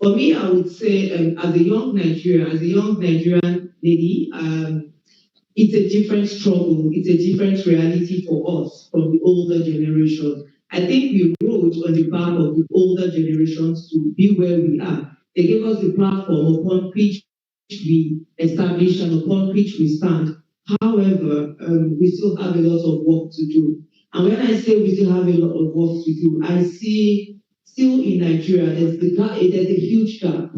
Speaker 4: For me, I would say, as a young Nigerian lady, it's a different struggle, it's a different reality for us from the older generation. I think we rode on the back of the older generations to be where we are. They gave us the platform upon which we establish and upon which we stand. However, we still have a lot of work to do. And when I say we still have a lot of work to do, I see still in Nigeria, there's a huge gap.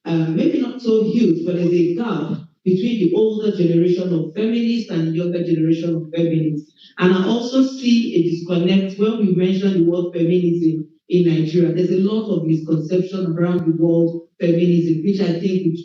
Speaker 4: Maybe not so huge, but there's a gap between the older generation of feminists and the younger generation of feminists. And I also see a disconnect when we mention the word feminism in Nigeria. There's a lot of misconception around the word feminism, which I think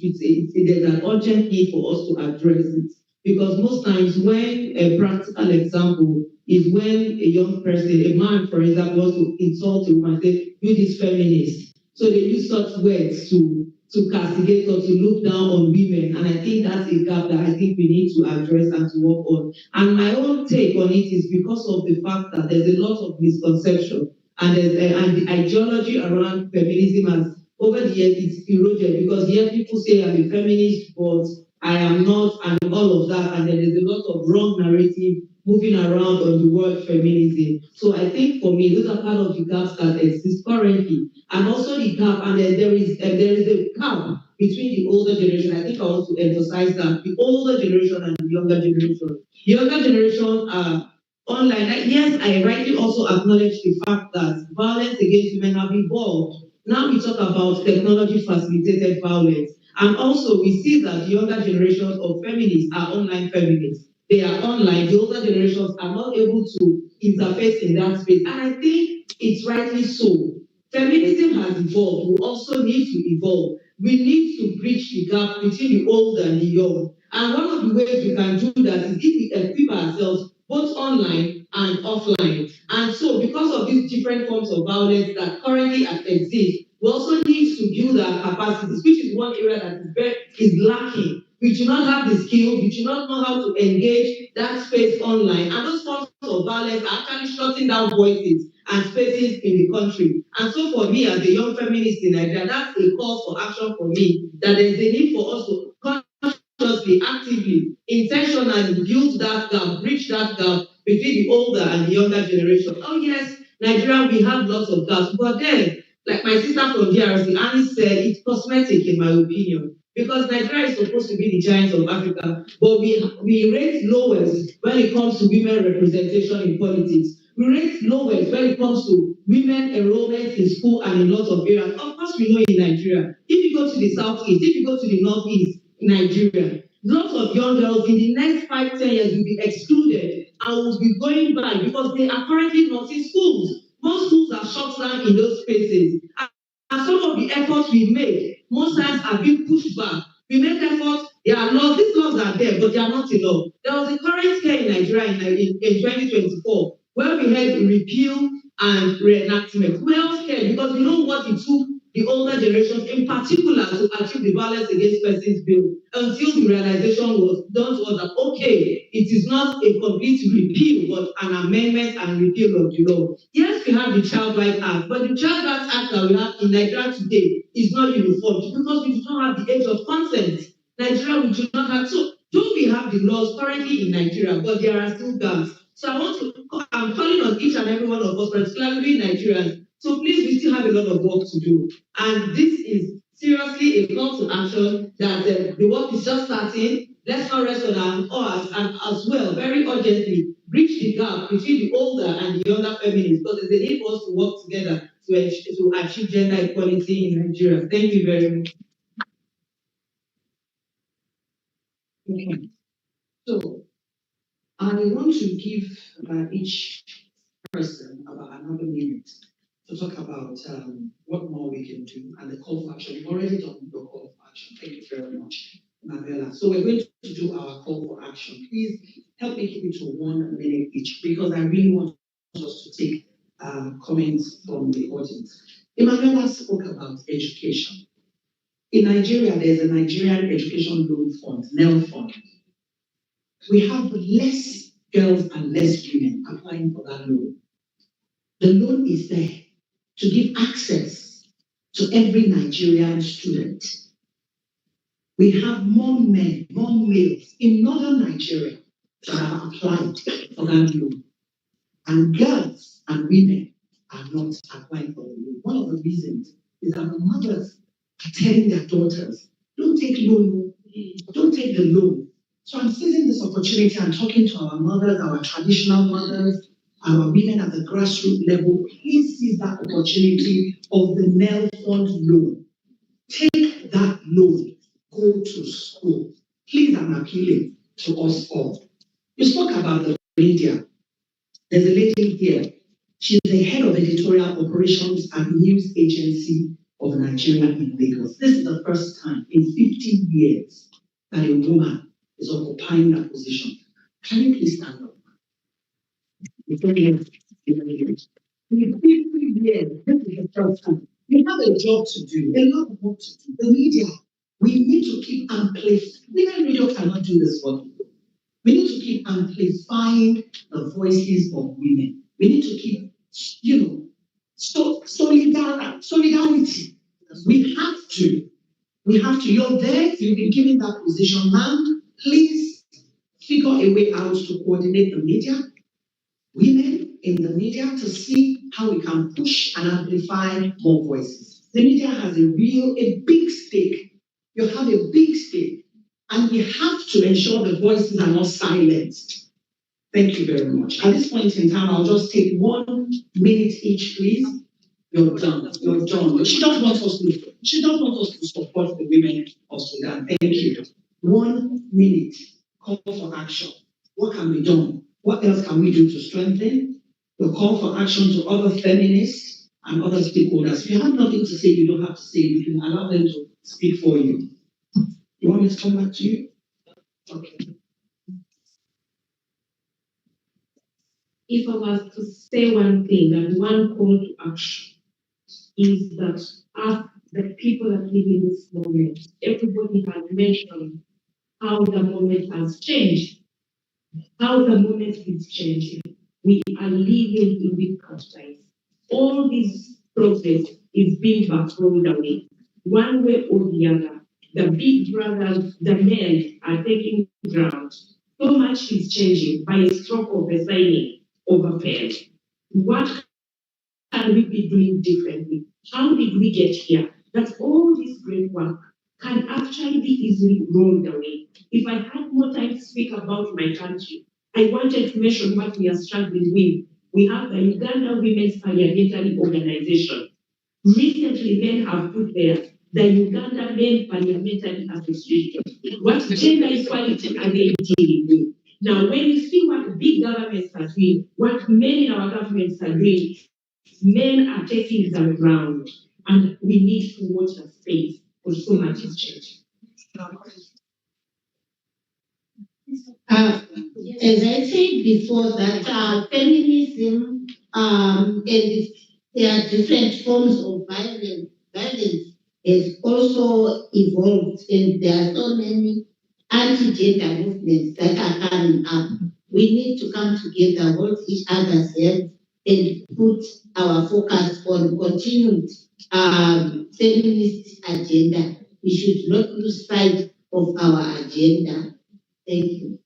Speaker 4: there's an urgent need for us to address it. Because most times when a practical example is when a young person, a man, for example, wants to insult a woman, say, you this feminist. So they use such words to castigate or to look down on women. And I think that's a gap that I think we need to address and to work on. And my own take on it is because of the fact that there's a lot of misconception and the ideology around feminism has, over the years, it's eroded because here people say I'm a feminist, but I am not, and all of that. And there is a lot of wrong narrative moving around on the word feminism. So I think for me, those are part of the gaps that exist currently. And also the gap, and there is a gap between the older generation. I think I want to emphasize that the older generation and the younger generation. The younger generation are online. Yes, I rightly also acknowledge the fact that violence against women have evolved. Now we talk about technology facilitated violence. And also we see that the younger generations of feminists are online feminists. They are online. The older generations are not able to interface in that space. And I think it's rightly so. Feminism has evolved. We also need to evolve. We need to bridge the gap between the old and the young. And one of the ways we can do that is if we equip ourselves both online and offline. And so because of these different forms of violence that currently exist, we also need to build our capacities, which is one area that is lacking. We do not have the skills, we do not know how to engage that space online. And those forms of violence are actually shutting down voices and spaces in the country. And so for me, as a young feminist in Nigeria, that's a call for action for me, that there's a need for us to consciously, actively, intentionally build that gap, bridge that gap between the older and the younger generation. Oh yes, Nigeria, we have lots of gaps, but then, like my sister from DRC, Annie said, it's cosmetic in my opinion. Because Nigeria is supposed to be the giant of Africa, but we rate lowest when it comes to women representation in politics. We rate lowest when it comes to women enrollment in school and in lots of areas. Of course, we know in Nigeria. If you go to the southeast, if you go to the northeast in Nigeria, lots of young girls in the next 5-10 years will be excluded and will be going back because they are currently not in schools. Most schools are shut down in those spaces. And some of the efforts we make, most times are being pushed back. We make efforts, there are laws, these laws are there, but they are not enough. There was a current scare in Nigeria
Speaker 7: Nigeria in 2024, where we had repeal and reenactment. We are all scared because we know what it took the older generations, in particular, to achieve the Violence Against Persons Bill, until the realization was done to us that, okay, it is not a complete repeal, but an amendment and repeal of the law. Yes, we have the Child Rights Act, but the Child Rights Act that we have in Nigeria today is not uniform because we do not have the age of consent. Nigeria, we do not have, so though we have the laws currently in Nigeria, but there are still gaps. So I'm calling on each and every one of us, particularly Nigerians. So please, we still have a lot of work to do. And this is seriously a call to action that the work is just starting. Let's not rest on our oars, and as well, very urgently, bridge the gap between the older and the younger feminists, because there's a need for us to work together to achieve gender equality in Nigeria. Thank you very much.
Speaker 2: Okay. So I want to give each person about another minute to talk about what more we can do and the call for action. You've already done your call for action. Thank you very much, Manuela. So we're going to do our call for action. Please help me keep it to 1 minute each because I really want us to take comments from the audience. Emanuela spoke about education. In Nigeria, there's a Nigerian Education Loan Fund, NEL Fund. We have less girls and less women applying for that loan. The loan is there to give access to every Nigerian student. We have more men, more males in northern Nigeria that have applied for that loan. And girls and women are not applying for the loan. One of the reasons is that the mothers are telling their daughters, don't take loan, don't take the loan. So I'm seizing this opportunity and talking to our mothers, our traditional mothers, our women at the grassroots level. Please seize that opportunity of the NEL Fund loan. Take that loan. Go to school. Please, I'm appealing to us all. You spoke about the media. There's a lady here. She's the head of editorial operations at News Agency of Nigeria in Lagos. This is the first time in 50 years that a woman is occupying that position. Can you please stand up? In 50 years, this is the first time. We have a job to do, a lot of work to do. The media, we need to keep amplifying. Women radio cannot do this work. We need to keep amplifying the voices of women. We need to keep, solidarity. We have to. You're there, you've been given that position. Ma'am, please figure a way out to coordinate the media, women in the media, to see how we can push and amplify more voices. The media has a big stake. You have a big stake. And we have to ensure the voices are not silenced. Thank you very much. At this point in time, I'll just take 1 minute each, please. You're done. She doesn't want us to support the women of Sudan. Thank you. 1 minute. Call for action. What can be done? What else can we do to strengthen the call for action to other feminists and other stakeholders? If you have nothing to say, you don't have to say. You can allow them to speak for you. You want me to come back to you? Okay.
Speaker 4: If I was to say one thing, and one call to action, is that as the people that live in this moment, everybody has mentioned how the moment has changed, how the moment is changing. We are living in big times. All this progress is being backrolled away, one way or the other. The big brothers, the men are taking ground. So much is changing by a stroke of a signing of a pen. What can we be doing differently? How did we get here? That all this great work can actually be easily rolled away. If I had more time to speak about my country, I wanted to mention what we are struggling with. We have the Uganda Women's Parliamentary Organization. Recently, men have put there the Uganda Men Parliamentary Association. What gender equality are they dealing with? Now, when you see what big governments are doing, what men in our governments are doing, men are taking the ground, and we need to watch the space because so much is changing.
Speaker 5: As I said before, that feminism and there are different forms of violence. Violence has also evolved, and there are so many anti-gender movements that are coming up. We need to come together, hold each other's hands, and put our focus on continued feminist agenda. We should not lose sight of our agenda. Thank you.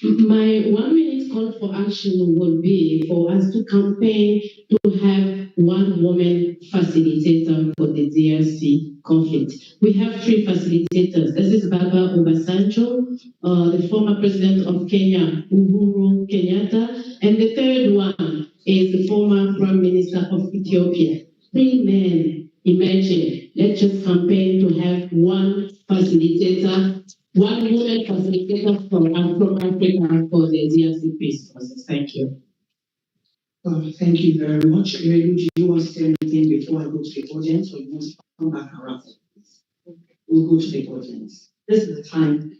Speaker 4: My 1 minute call for action would be for us to campaign to have one woman facilitator for the DRC conflict. We have 3 facilitators. This is Baba Obasanjo, the former president of Kenya, Uhuru Kenyatta, and the third one is the former prime minister of Ethiopia. 3 men. Imagine, let's just campaign to have one facilitator, one woman facilitator from Africa for the DRC peace process. Thank you.
Speaker 2: Thank you very much. Irelu, do you want to say anything before I go to the audience, or you want to come back around? We'll go to the audience. This is the time.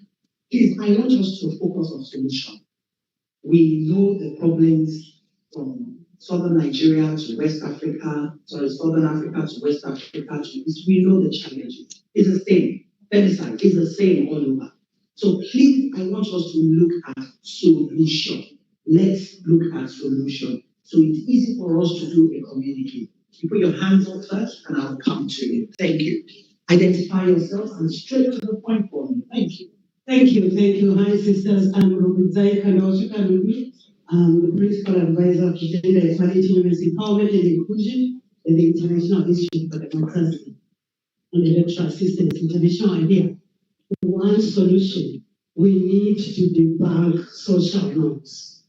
Speaker 2: Please, I want us to focus on solution. We know the problems from Southern Nigeria to West Africa, Southern Africa to West Africa to East. We know the challenges. It's the same. Femicide is the same all over. So please, I want us to look at solution. Let's look at solution. So it's easy for us to do a community. You put your hands up first, and I'll come to you. Thank you. Identify yourself and straight to the point for me. Thank you.
Speaker 8: Thank you. Hi, sisters. I'm Robin Zai Kanauchi. I'm the Principal Advisor to Gender Equality, Women's Empowerment and Inclusion in the International Institute for Democracy and Electoral Assistance. International idea. One solution, we need to debunk social norms.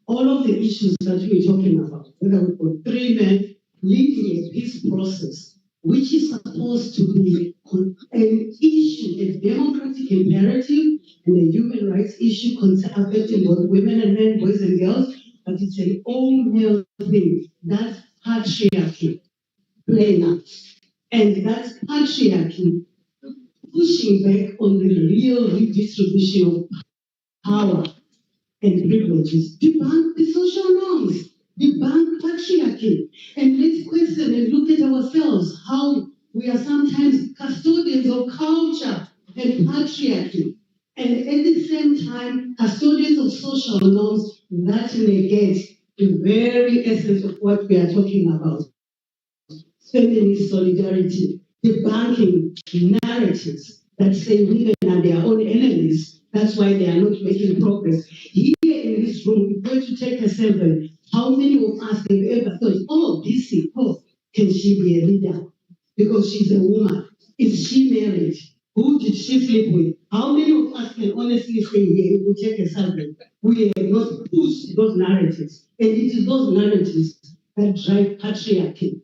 Speaker 8: All of the issues that we're talking about, whether we put 3 men leading a peace process, which is supposed to be an issue, a democratic imperative, and a human rights issue affecting both women and men, boys and girls, but it's an all-male thing. That's patriarchy playing out. And that's patriarchy pushing back on the real redistribution of power and privileges. Debunk the social norms, debunk patriarchy, and let's question and look at ourselves, how we are sometimes custodians of culture and patriarchy, and at the same time, custodians of social norms that negate the very essence of what we are talking about. Feminist solidarity, debunking narratives that say women are their own enemies. That's why they are not making progress. Here in this room, we're going to take a survey. How many of us have ever thought, oh, can she be a leader? Because she's a woman. Is she married? Who did she sleep with? How many of us can honestly say, yeah, we will take a survey? We have not pushed those narratives. And it is those narratives that drive patriarchy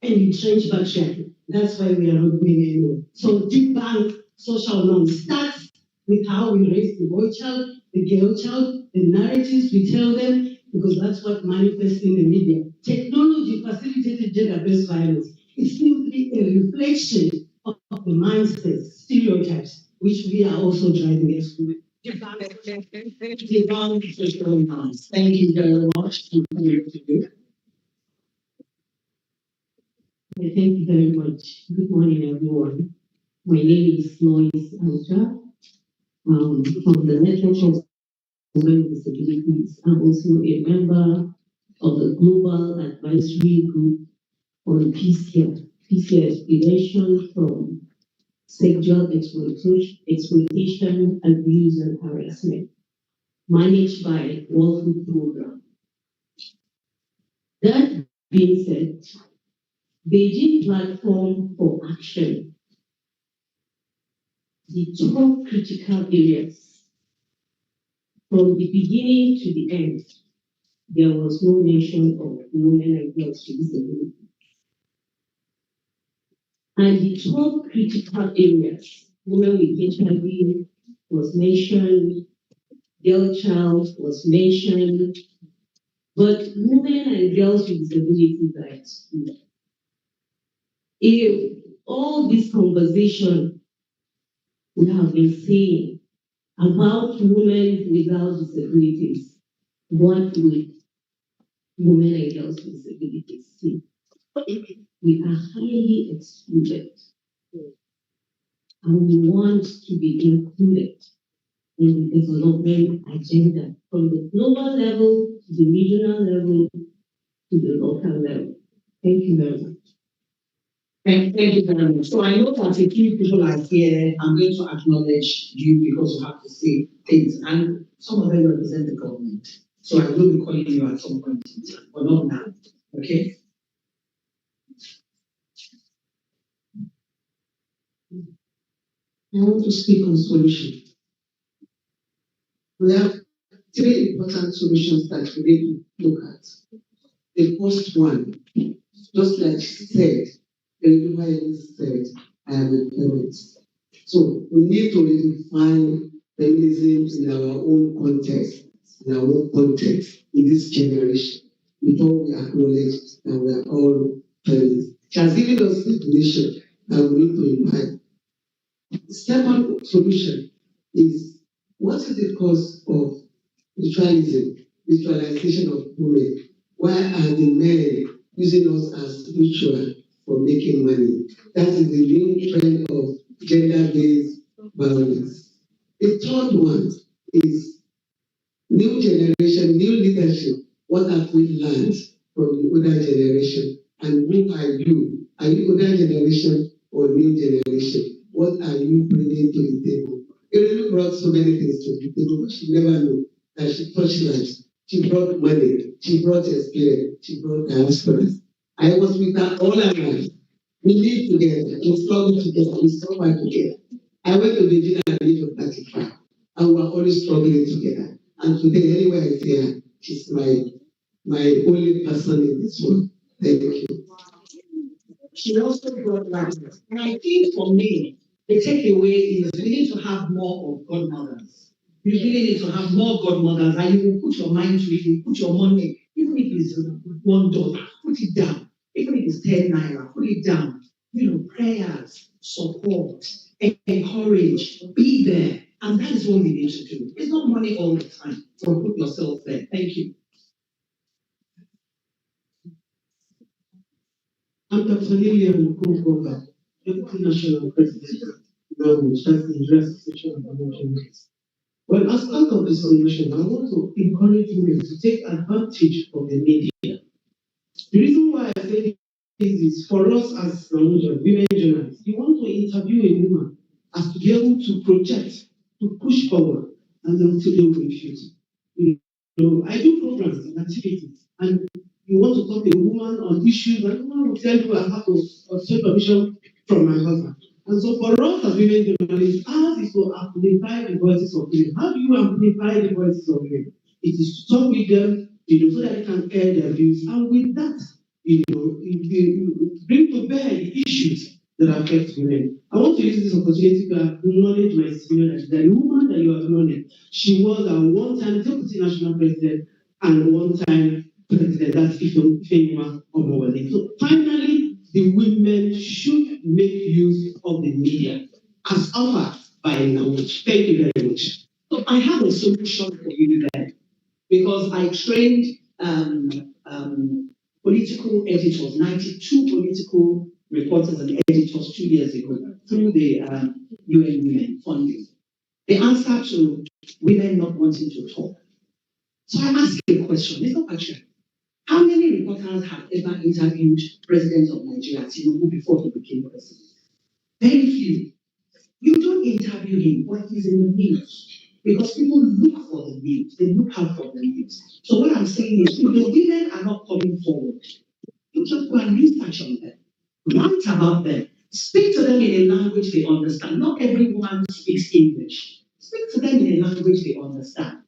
Speaker 8: and entrench patriarchy. That's why we are not going anywhere. So debunk social norms starts with how we raise the boy child, the girl child, the narratives we tell them, because that's what manifests in the media. Technology facilitated gender-based violence. It's simply a reflection of the mindsets, stereotypes, which we are also driving as women.
Speaker 2: Debunk social norms. Thank you very much.
Speaker 4: Thank you very much. Good morning, everyone. My name is Lois Alja. From the Network of Women with Disabilities. I'm also a member of the Global Advisory Group on Peace Care prevention from sexual exploitation, abuse, and harassment, managed by World Food Program. That being said, Beijing Platform for Action, the top critical areas, from the beginning to the end, there was no mention of women and girls with disabilities. And the top critical areas, women with HIV was mentioned, girl child was mentioned, but women and girls with disabilities are excluded. If all this conversation we have been seeing about women without disabilities. What will women and girls with disabilities see? We are highly excluded, and we want to be included in the development agenda from the global level to the regional level to the local level. Thank you very much.
Speaker 2: Thank you very much. So I know that a few people are here. I'm going to acknowledge you because you have to say things, and some of them represent the government. So I will be calling you at some point in time, but not now. Okay?
Speaker 8: I want to speak on solution. We have three important solutions that we need to look at. The first one, just like she said, the Reimagining said, I am a parent. So we need to redefine feminism in our own context, in this generation, before we acknowledge that we are all feminists. She has given us the definition that we need to invite. The second solution is, what is the cause of ritualization of women? Why are the men using us as ritual for making money? That is the new trend of gender-based violence. The third one is new generation, new leadership. What have we learned from the older generation? And who are you? Are you older generation or new generation? What are you bringing to the table? Irene brought so many things to the table, but she never knew that she touched lives. She brought money, she brought experience, she brought diaspora. I was with her all her life. We live together, we struggle together, we suffer together. I went to Virginia at the age of 35, and we were always struggling together. And today, anywhere I see her, she's my only person in this world. Thank you.
Speaker 2: She also brought life. And I think for me, the takeaway is we need to have more of godmothers. You really need to have more godmothers, and you will put your mind to it, you put your money, even if it's $1, put it down. Even if it's 10 naira, put it down. Prayers, support, encourage, be there. And that is what we need to do. It's not money all the time. So put yourself there. Thank you.
Speaker 8: I'm Dr. Lillian Kugoga, Deputy National President of the INTERSECTIONALITY of American. Well, as part of the solution, I want to encourage women to take advantage of the media. The reason why I say this is for us as women journalists, you want to interview a woman as to be able to project, to push forward, and then to deal with issues. I do programs and activities, and you want to talk to a woman on issues, and the woman will tell you I have to obtain permission from my husband. And so for us as women journalists, ours is to amplify the voices of women. How do you amplify the voices of women? It is to talk with them, so that they can air their views. And with that, you bring to bear the issues that affect women. I want to use this opportunity to acknowledge my senior, that the woman that you acknowledge, she was a one-time deputy national president and one-time president. That's Ifeoma Omowale. So finally, the women should make use of the media as offered by Nawoch. Thank you very much. So I have a solution for you there, because I trained political editors, 92 political reporters and editors 2 years ago through the UN Women funding. The answer to women not wanting to talk. So I ask a question, it's not question. How many reporters have ever interviewed President of Nigeria, Tinubu, before he became president? Very few. You don't interview him, but he's in the news. Because people look for the news, they look out for the news. So what I'm saying is, if the women are not coming forward, you just go and research on them, write about them, speak to them in a language they understand. Not every woman speaks English. Speak to them in a language they understand.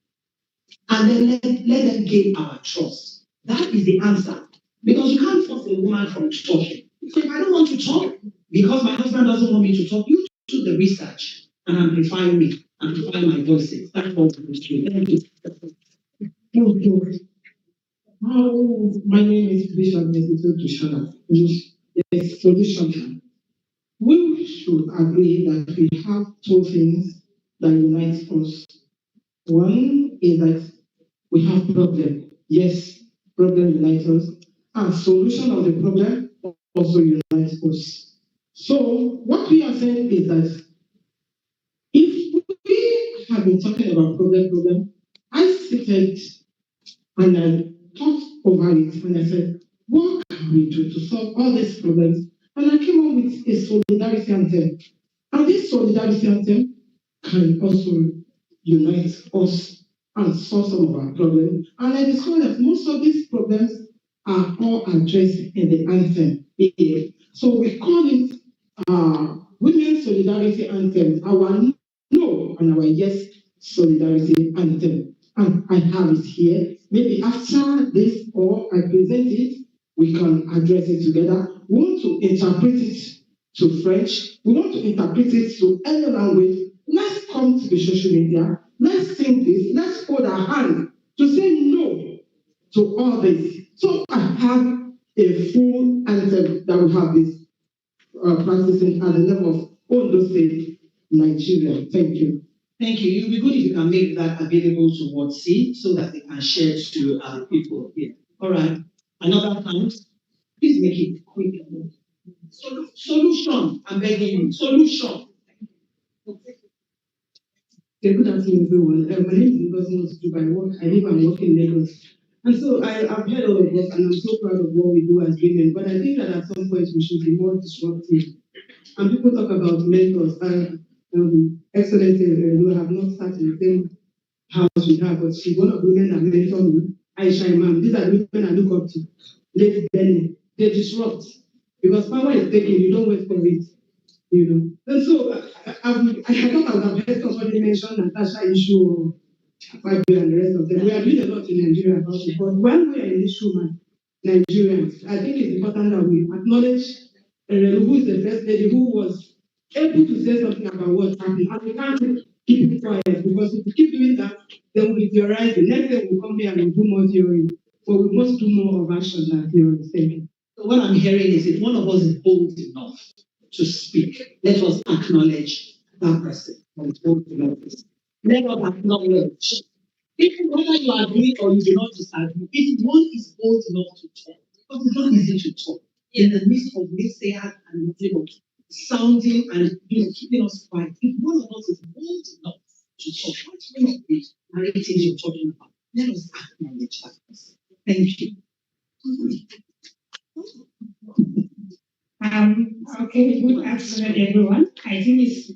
Speaker 8: And then let them gain our trust. That is the answer. Because you can't force a woman from talking. So if I don't want to talk, because my husband doesn't want me to talk, you do the research and amplify me, amplify my voices. That's what we do. Thank you. Thank you. My name is Bishop Nesito Tushana. Yes, solution. We should agree that we have two things that unites us. One is that we have problem. Yes, problem unites us. And solution of the problem also unites us. So what we are saying is that if we have been talking about problem, I sit and I thought over it and I said, what can we do to solve all these problems? And I came up with a solidarity anthem. And this solidarity anthem can also unite us and solve some of our problems. And I discovered that most of these problems are all addressed in the anthem here. So we call it Women's Solidarity Anthem, our no and our yes solidarity anthem. And I have it here. Maybe after this or I present it, we can address it together. We want to interpret it to French. We want to interpret it to any language. Let's come to the social media. Let's sing this. Let's hold our hand to say no to all this. So I have a full anthem that we have this practicing at the level of Ondo State, Nigeria. Thank you.
Speaker 2: Thank you. It would be good if you can make that available to WhatsApp so that they can share to people here. All right. Another count. Please make it quick. Solution. I'm begging you. Solution.
Speaker 8: Okay, good afternoon, everyone. My name is Ngozi Mosutu. I live and work in Lagos. And so I've heard all of us, and I'm so proud of what we do as women. But I think that at some point we should be more disruptive. And people talk about mentors. Excellency, we have not started the same house with her, but she's one of the women that mentored me. Aisha Imam. These are the women I look up to. Lady Benny. They disrupt. Because power is taken, you don't wait for it. You know. And so I thought I would have heard somebody mention Natasha issue or Fabio and the rest of them. We are doing a lot in Nigeria about it. But when we are in this room, Nigerians, I think it's important that we acknowledge who is the first lady who was able to say something about what's happening. And we can't keep it quiet because if we keep doing that, then we'll be theorizing. Next day we'll come here and we'll do more theory. But we must do more of action than theory.
Speaker 2: So what I'm hearing is if one of us is bold enough to speak, let us acknowledge that person who is bold enough to speak. Let us acknowledge. Even whether you agree or you do not disagree, if one is bold enough to talk, because it's not easy to talk in the midst of naysayers and sounding and keeping us quiet. If one of us is bold enough to talk, what's one of the narratives you're talking about? Let us acknowledge that person. Thank you.
Speaker 9: Okay, good afternoon, everyone. I think it's.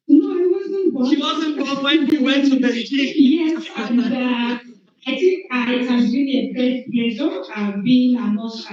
Speaker 9: No, I wasn't born.
Speaker 2: She wasn't born when we went to Beijing.
Speaker 9: Yes, and I think it has been a great pleasure being among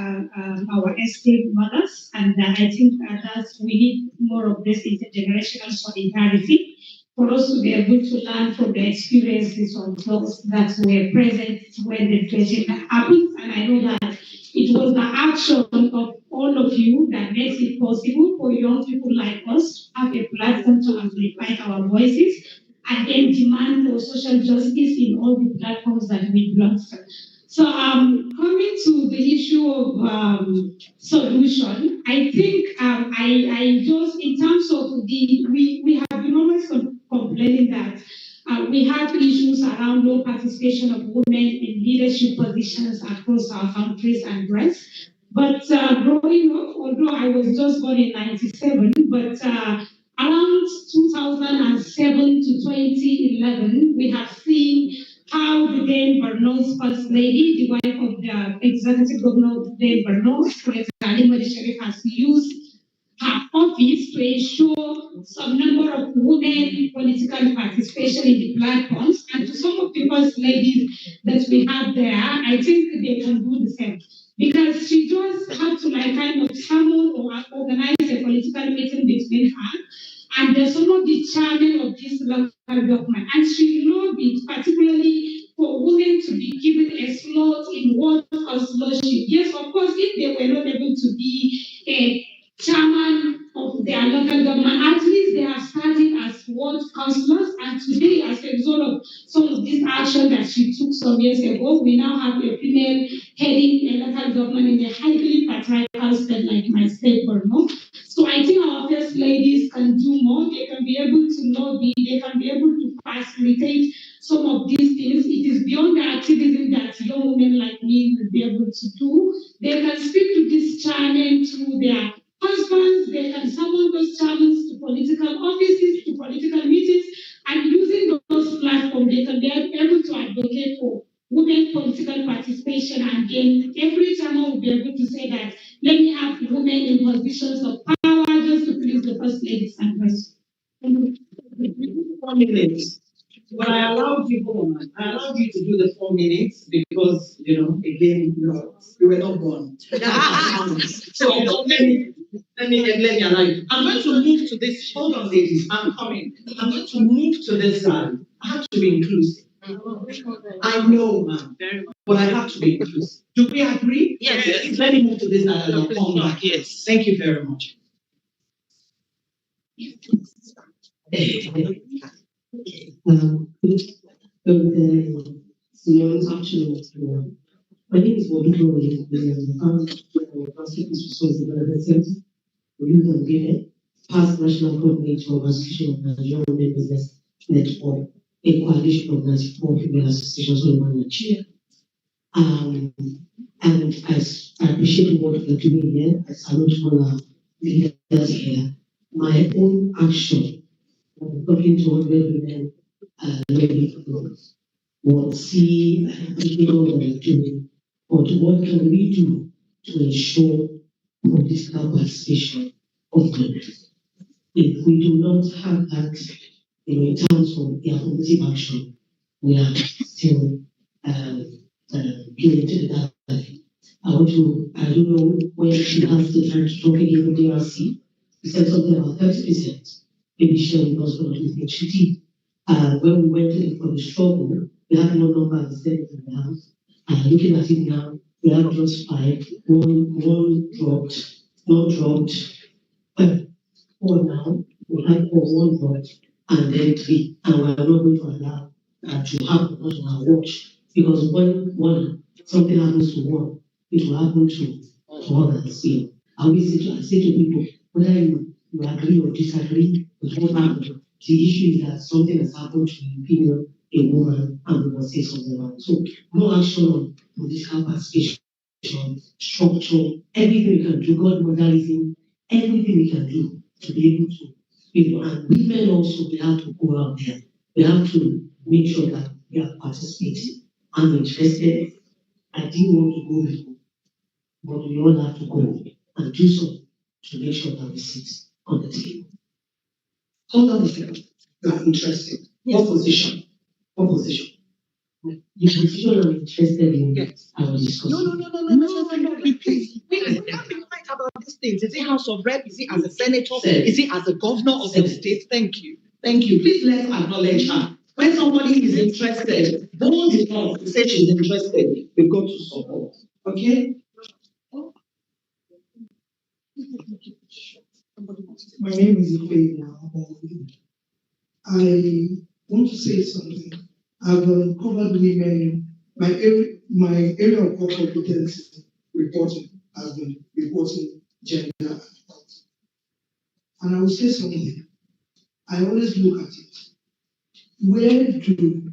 Speaker 9: our esteemed mothers, and I think that we need more of this intergenerational solidarity for us to be able to learn from the experiences of those that were present when the Beijing happened, and I know that it was the action of all of you that makes it possible for young people like us to have a platform to amplify our voices and then demand for social justice in all the platforms that we belong to. So coming to the issue of solution, I think I just, in terms of we have been always complaining that we have issues around low participation of women in leadership positions across our countries and breasts. But growing up, although I was just born in 97, but around 2007 to 2011, we have seen how the then Borno's first lady, the wife of the executive governor of the Borno, Halima Sharif, has used her office to ensure some number of women political participation in the platforms. And to some of the first ladies that we have there, I think they can do the same. Because she just had to kind of summon or organize a political meeting between her and some of the chairman of this local government. And she lobbied particularly for women to be given a slot in what councillorship. Yes, of course, if they were not able to be a chairman of their local government, at least they are starting as ward councillors. And today, as a result of some of this action that she took some years ago, we now have a female heading a local government in a highly patriarchal state like my state, Borno. So I think our first ladies can do more. They can be able to lobby. They can be able to facilitate some of these things. It is beyond the activism that young women like me will be able to do. They can speak to this channel through their husbands. They can summon those channels to political offices, to political meetings, and using those platforms, they can be able to advocate for women political participation. And then every channel will be able to say that, let me have women in positions of power just to please the first ladies and first.
Speaker 2: 4 minutes. But I allowed you to do the 4 minutes because, again, you were not born. So let me allow you. I'm going to move to this. Hold on, ladies. I'm coming. I'm going to move to this side. I have to be inclusive. I know, ma'am, but I have to be inclusive. Do we agree? Yes. Let me move to this side and I'll come back. Yes. Thank you very much.
Speaker 4: My name is Wabiko Williams. I'm the Constitutional Resource Development Center for Youth and Women, past national coordinator of Association of Nigerian Women Business Network, a coalition of 94 female associations all over Nigeria. And I appreciate what you're doing here. I salute all our leaders here. My own action, talking to 100 women ready to go, will see all that they're doing, but what can we do to ensure political participation of women? If we do not have that, in terms of the affirmative action, we are still getting to that. I don't know when she has the time to talk again with DRC. We said something about 30%. Maybe she was going to do things she did. When we went in for the struggle, we had no number of the Senate in the House. Looking at it now, we have just 5. One dropped, not dropped. 4 now, we have 1 dropped, and then 3. And we're not going to allow that to happen on our watch. Because when something happens to one, it will happen to others. I say to people, whether you agree or disagree with what happened, the issue is that something has happened to a female, a woman, and we must say something about it. So, more action on political participation, structure, everything we can do, God modernism, everything we can do to be able to, and women also, they have to go out there. They have to make sure that we are participating. I'm interested. I didn't want to go before, but we all have to go and do so to make sure that we sit on the table. Hold on a second. You are interested. Yes. What position? What position? The position I'm interested in, yes. I will discuss. No. Please. We have been quiet about these things. Is it House of Rep? Is it as a senator? Is it as a governor of the state? Thank you. Thank you. Please let's acknowledge her. When somebody is interested, bold enough to say she's interested, we've got to support. Okay?
Speaker 8: My name is Ife. I want to say something. I've covered women. My area of core competence reporting has been reporting gender and health. And I will say something. I always look at it. Where do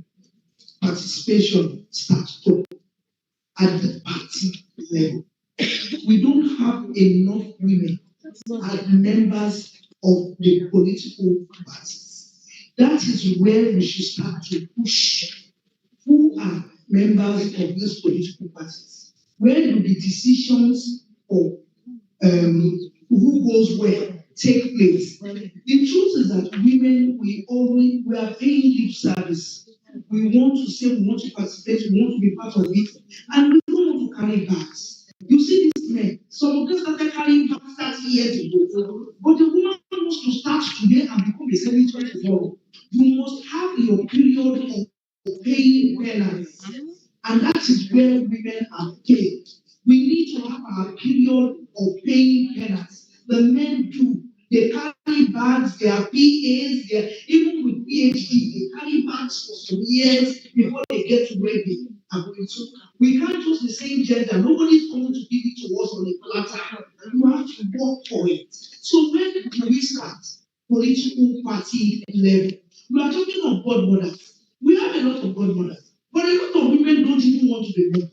Speaker 8: participation start from? At the party level. We don't have enough women as members of the political parties. That is where we should start to push who are members of these political parties. Where do the decisions of who goes where take place? The truth is that women, we are paying lip service. We want to say we want to participate, we want to be part of it, and we don't want to carry bags. You see these men, some of them started carrying bags 30 years ago, but the woman wants to start today and become a senator tomorrow. You must have your period of paying penance, and that is where women are paid. We need to have our period of paying penance. The men do. They carry bags, they are PAs, even with PA they carry bags for some years before they get to where they are going to. We can't choose the same gender. Nobody's going to give it to us on a platter. You have to work for it. So when do we start? Political party level. We are talking of godmothers. We have a lot of godmothers, but a lot of women don't even want to be mothers.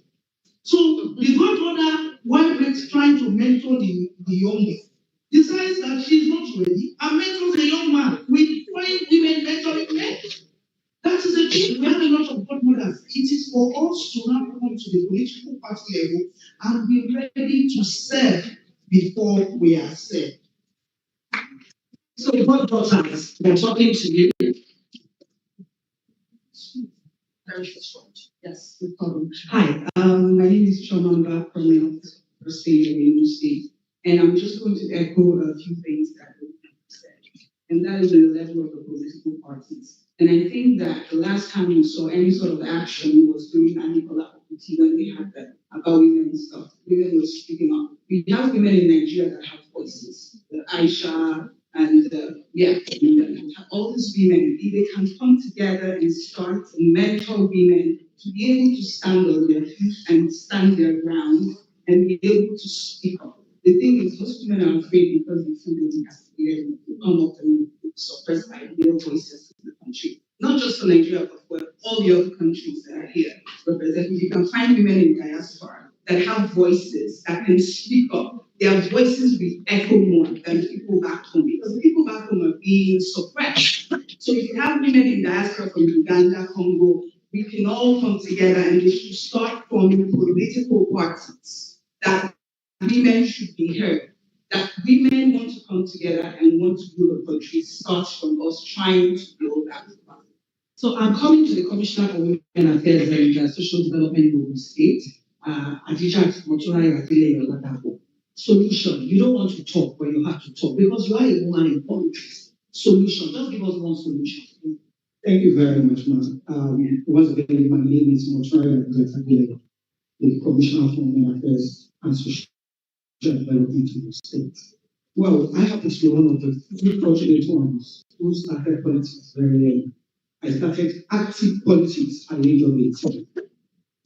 Speaker 8: So the godmother, while trying to mentor the youngest, decides that she's not ready and mentors a young man. We find women mentoring men. That is the thing. We have a lot of godmothers. It is for us to now come to the political party level and be ready to serve before we are served.
Speaker 2: So the goddaughters, they're talking to you. Yes, no problem. Hi, my name is Chomamba from the Office of the State of the State, and I'm just going to echo a few things that you said, and that is the level of the political parties. And I think that the last time we saw any sort of action was during Anikola Okuti when we had that about women and stuff. Women were speaking up. We have women in Nigeria that have voices, Aisha and all these women, if they can come together and start and mentor women to be able to stand on their feet and stand their ground and be able to speak up. The thing is, most women are afraid because they feel they have to be able to come up and suppress ideal voices in the country. Not just for Nigeria, but for all the other countries that are here represented. You can find women in diaspora that have voices that can speak up. Their voices will echo more than people back home because the people back home are being suppressed. So if you have women in diaspora from Uganda, Congo, we can all come together and we should start forming political parties that women should be heard. That women want to come together and want to build a country starts from us trying to build that party. So I'm coming to the Commissioner for Women Affairs and Social Development in Ogun State, Adijat Motunrayo Adele Oladapo. Solution. You don't want to talk, but you have to talk because you are a woman in politics. Solution. Just give us one solution.
Speaker 10: Thank you very much, ma'am. Once again, my name is Motunrayo Adele, the Commissioner for Women Affairs and Social Development in the state. Well, I happen to be one of the few fortunate ones who started politics very early. I started active politics at the age of 18.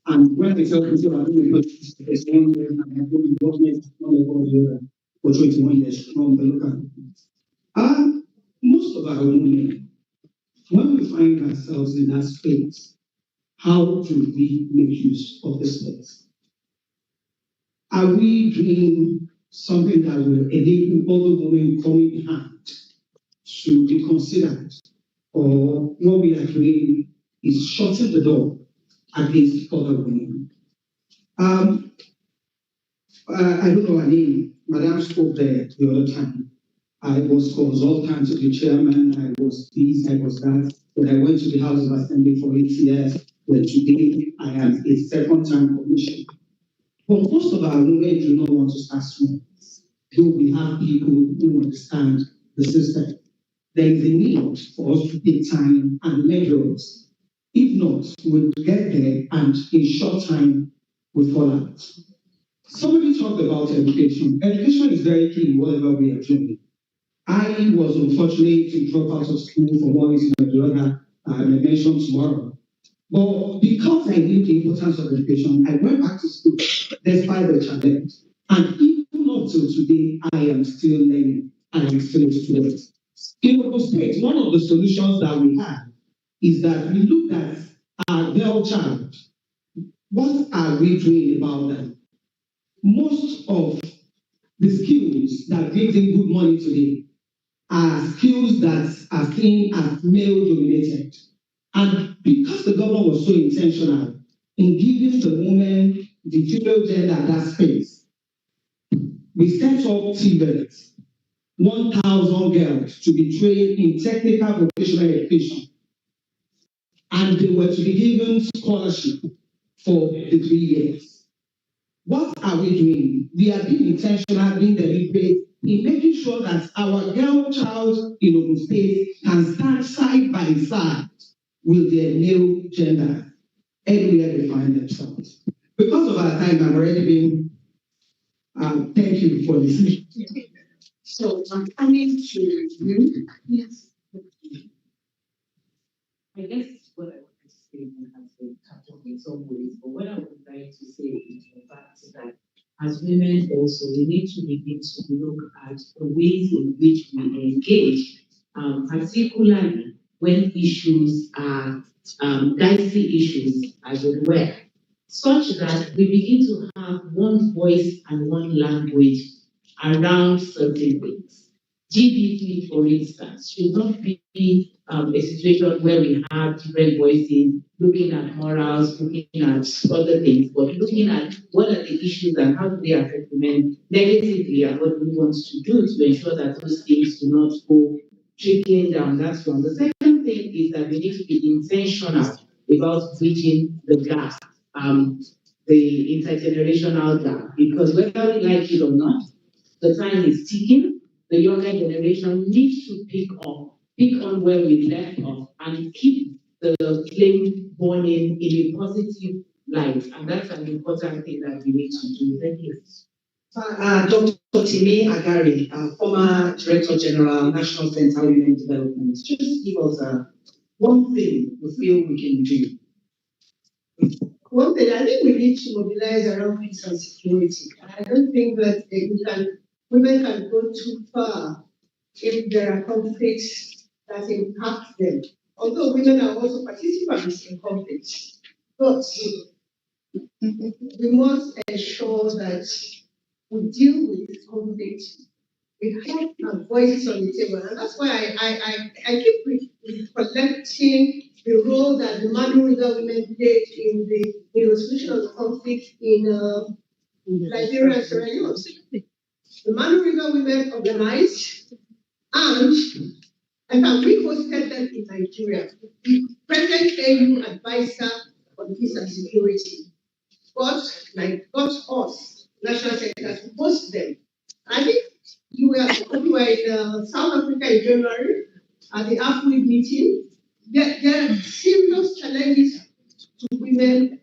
Speaker 10: And when I tell people I'm doing politics, there's one way and I'm doing government, one level or the other, for 21 years from the local government. Most of our women, when we find ourselves in that space, how do we make use of this space? Are we doing something that will enable other women coming behind to be considered? Or what we are doing is shutting the door against other women? I don't know her name. Madame spoke there the other time. I was consultant to the chairman. I was this, I was that. But I went to the House of Assembly for 8 years. But today I am a second-time commissioner. But most of our women do not want to start small. Though we have people who understand the system, there is a need for us to take time and measures. If not, we'll get there and in short time we'll fall out. Somebody talked about education. Education is very key in whatever we are doing. I was unfortunate to drop out of school for one reason or the other. I may mention tomorrow. But because I knew the importance of education, I went back to school despite the challenge. And even up till today, I am still learning. I am still a student. In Ogun State, one of the solutions that we have is that we look at our girl child. What are we doing about them? Most of the skills that give them good money today are skills that are seen as male-dominated. And because the government was so intentional in giving the women, the female gender that space, we set up TVET, 1,000 girls to be trained in technical vocational education. And they were to be given scholarship for the 3 years. What are we doing? We are being intentional, being deliberate in making sure that our girl child in Ogun State can stand side by side with their male gender anywhere they find themselves. Because of our time, I've already been, thank you for listening.
Speaker 2: So I'm coming to you. Yes.
Speaker 4: I guess what I wanted to say has been touched on in some ways, but what I would like to say is the fact that as women also, we need to begin to look at the ways in which we engage, particularly when issues are dicey issues, as it were, such that we begin to have one voice and one language around certain things. GBV, for instance, should not be a situation where we have different voices looking at morals, looking at other things, but looking at what are the issues and how do they affect women negatively and what do we want to do to ensure that those things do not go trickling down. That's one. The second thing is that we need to be intentional about bridging the gap, the intergenerational gap, because whether we like it or not, the time is ticking. The younger generation needs to pick on where we left off and keep the flame burning in a positive light. And that's an important thing that we need to do. Thank you.
Speaker 2: Dr. Timi Agari, former Director General, National Center for Women Development, just give us one thing we feel we can do.
Speaker 5: One thing, I think we need to mobilize around peace and security. I don't think that women can go too far if there are conflicts that impact them. Although women are also participants in conflicts, but we must ensure that we deal with conflict. We have voices on the table, and that's why I keep recollecting the role that the Manu River women played in the resolution of the conflict in Liberia and Sierra Leone. The Manu River women organized, and we hosted them in Nigeria. The present AU advisor on peace and security got us, National Center, to host them. I think we were in South Africa in January at the AFWID meeting. There are serious challenges to women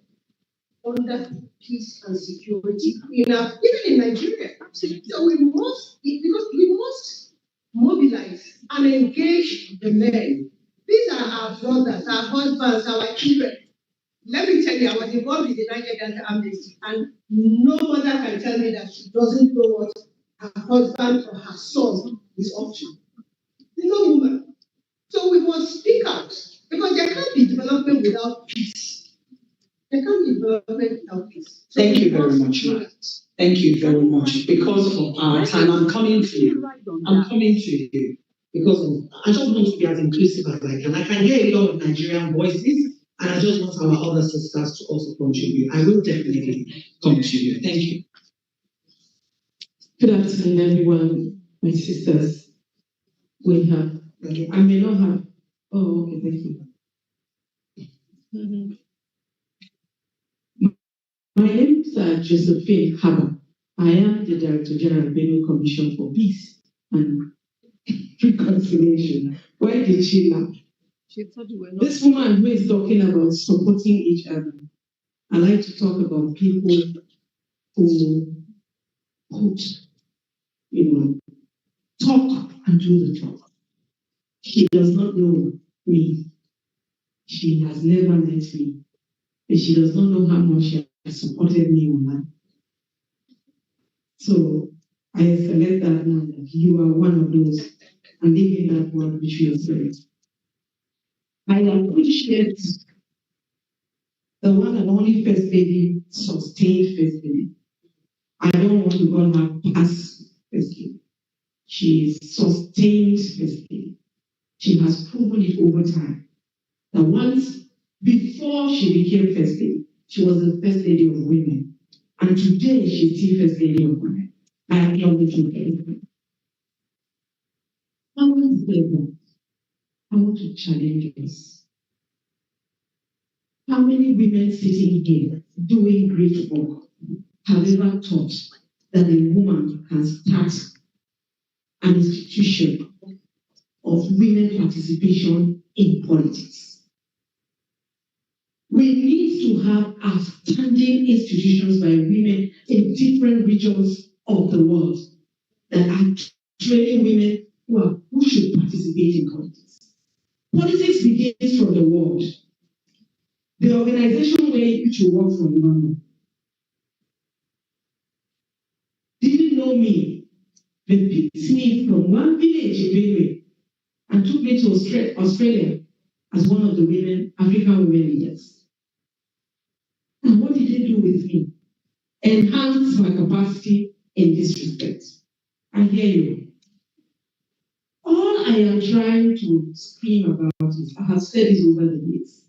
Speaker 5: under peace and security, even in Nigeria. So we must mobilize and engage the men. These are our brothers, our husbands, our children. Let me tell you, I was involved in the Niger Delta Amnesty, and no mother can tell me that she doesn't know what her husband or her son is up to. No woman. So we must speak out, because there can't be development without peace. There can't be development without peace. So
Speaker 2: thank you very much, Matt. Thank you very much. Because of our time, I'm coming to you. Because I just want to be as inclusive as I can. I can hear a lot of Nigerian voices, and I just want our other sisters to also contribute. I will definitely contribute. Thank you.
Speaker 4: Good afternoon, everyone, my sisters. We have, I may not have, oh, okay, thank you. My name is Josephine Haba. I am the Director General of Benue Commission for Peace and Reconciliation. Why did she laugh? This woman who is talking about supporting each other. I like to talk about people who put, talk and do the talk. She does not know me. She has never met me. And she does not know how much she has supported me online. So I select that now that you are one of those, and leave in that word which you said. I appreciate the one and only First Lady, sustained First Lady. I don't want to call her past First Lady. She is sustained First Lady. She has proven it over time. That once, before she became First Lady, she was the First Lady of women. And today, she's still First Lady of women. I acknowledge you. I want to say that. I want to challenge us. How many women sitting here doing great work have ever thought that a woman can start an institution of women participation in politics? We need to have outstanding institutions by women in different regions of the world that are training women who should participate in politics. Politics begins from the wall.
Speaker 8: The organization where you work for, didn't know me. They picked me from one village in Benue and took me to Australia as one of the women, African women leaders. And what did they do with me? Enhance my capacity in this respect. I hear you. All I am trying to scream about is, I have said this over the years.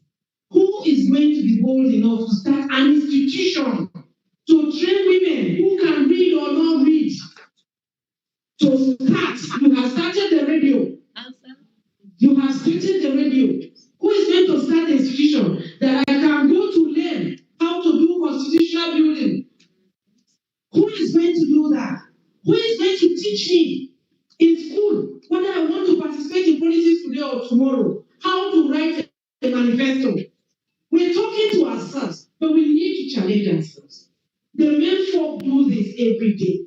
Speaker 8: Who is going to be bold enough to start an institution to train women who can read or not read? To start, you have started the radio. You have started the radio. Who is going to start an institution that I can go to learn how to do constitutional building? Who is going to do that? Who is going to teach me in school whether I want to participate in politics today or tomorrow? How to write a manifesto? We're talking to ourselves, but we need to challenge ourselves. The men folk do this every day.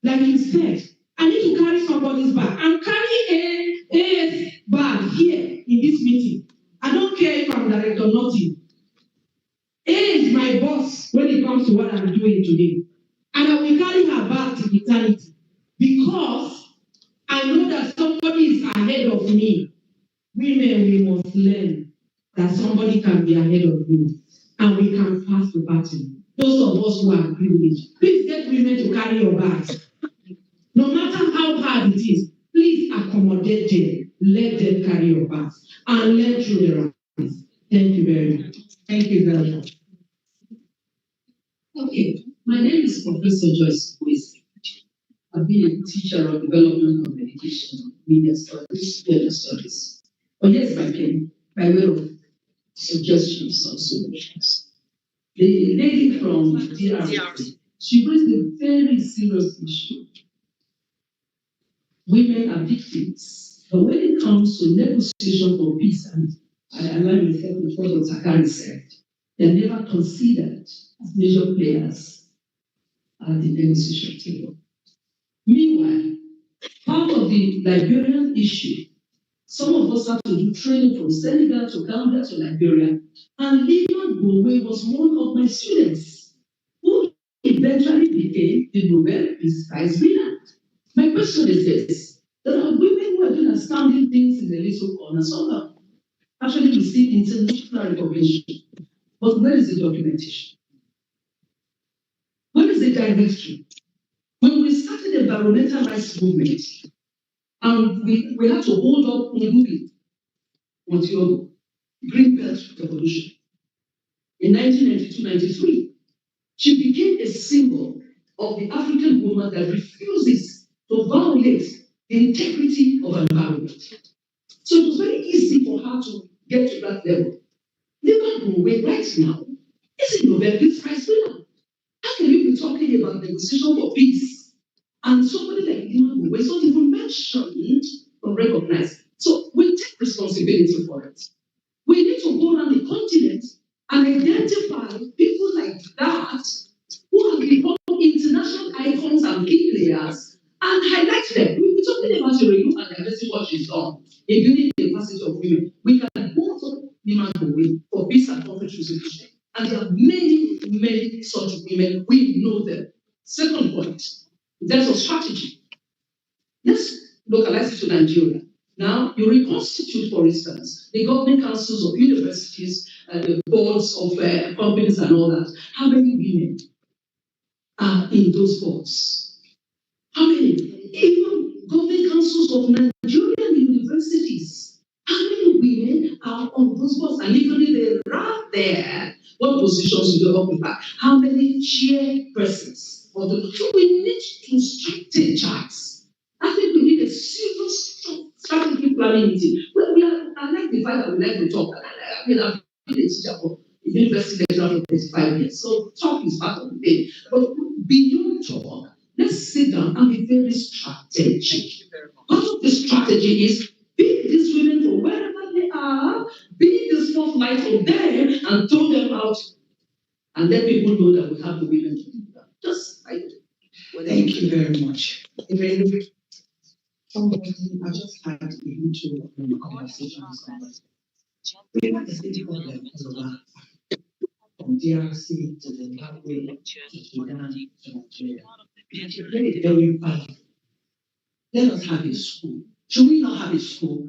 Speaker 8: Like you said, I need to carry somebody's bag. I'm carrying a bag here in this meeting. I don't care if I'm director or nothing. A is my boss when it comes to what I'm doing today. And I will carry her back to eternity because I know that somebody is ahead of me. Women, we must learn that somebody can be ahead of you and we can pass the baton. Those of us who are privileged, please get women to carry your bags. No matter how hard it is, please accommodate them. Let them carry your bags and learn through the ranks. Thank you very much. Thank you very much. Okay, my name is Professor Joyce Boyce. I've been a teacher of development communication, media studies, gender studies. But here's my pen, by way of suggestions and solutions. The lady from DRC, she raised a very serious issue. Women are victims, but when it comes to negotiation for peace, and I align myself with what Dr. Kari said, they're never considered as major players at the negotiation table. Meanwhile, part of the Liberian issue, some of us have to do training from Senegal to Gambia to Liberia, and Leon Bowe was one of my students who eventually became the Nobel Peace Prize winner. My question is this: there are women who are doing astounding things in the little corner. Some have actually received international recognition. But where is the documentation? Where is the directory? When we started the environmental rights movement, and we had to hold up Ngumi, Montiogo, Green Belt Revolution. In 1992-93, she became a symbol of the African woman that refuses to violate the integrity of an environment. So it was very easy for her to get to that level. Never go away right now. Is a Nobel Peace Prize winner. How can you be talking about negotiation for peace and somebody like Lima Bowe is not even mentioned or recognized? So we take responsibility for it. We need to go around the continent and identify people like that who have become international icons and key players and highlight them. We'll be talking about the review and diversity what she's done in building the capacity of women. We can go to Lima Bowe for peace and conflict resolution. And there are many, many such women. We know them. Second point, there's a strategy. Let's localize it to Nigeria. Now, you reconstitute, for instance, the governing councils of universities, the boards of companies and all that. How many women are in those boards? How many? Even governing councils of Nigerian universities. How many women are on those boards? And even if they're out there, what positions do they occupy? How many chairpersons? So we need to strategize. I think we need a serious strategy planning meeting. Well, I like the fact that we like to talk. I've been a teacher for the university lecturer for 35 years. So talk is part of the thing. But beyond talk, let's sit down and be very strategic. Part of the strategy is pick these women from wherever they are, be the spotlight on them, and throw them out. And let people know that we have the women to do that. Just like
Speaker 2: Thank you very much. Somebody, I just had a YouTube conversation with somebody. We have a city problem all over from DRC to Zimbabwe to Sudan to Nigeria. It's very, very bad. Let us have a school. Should we not have a school?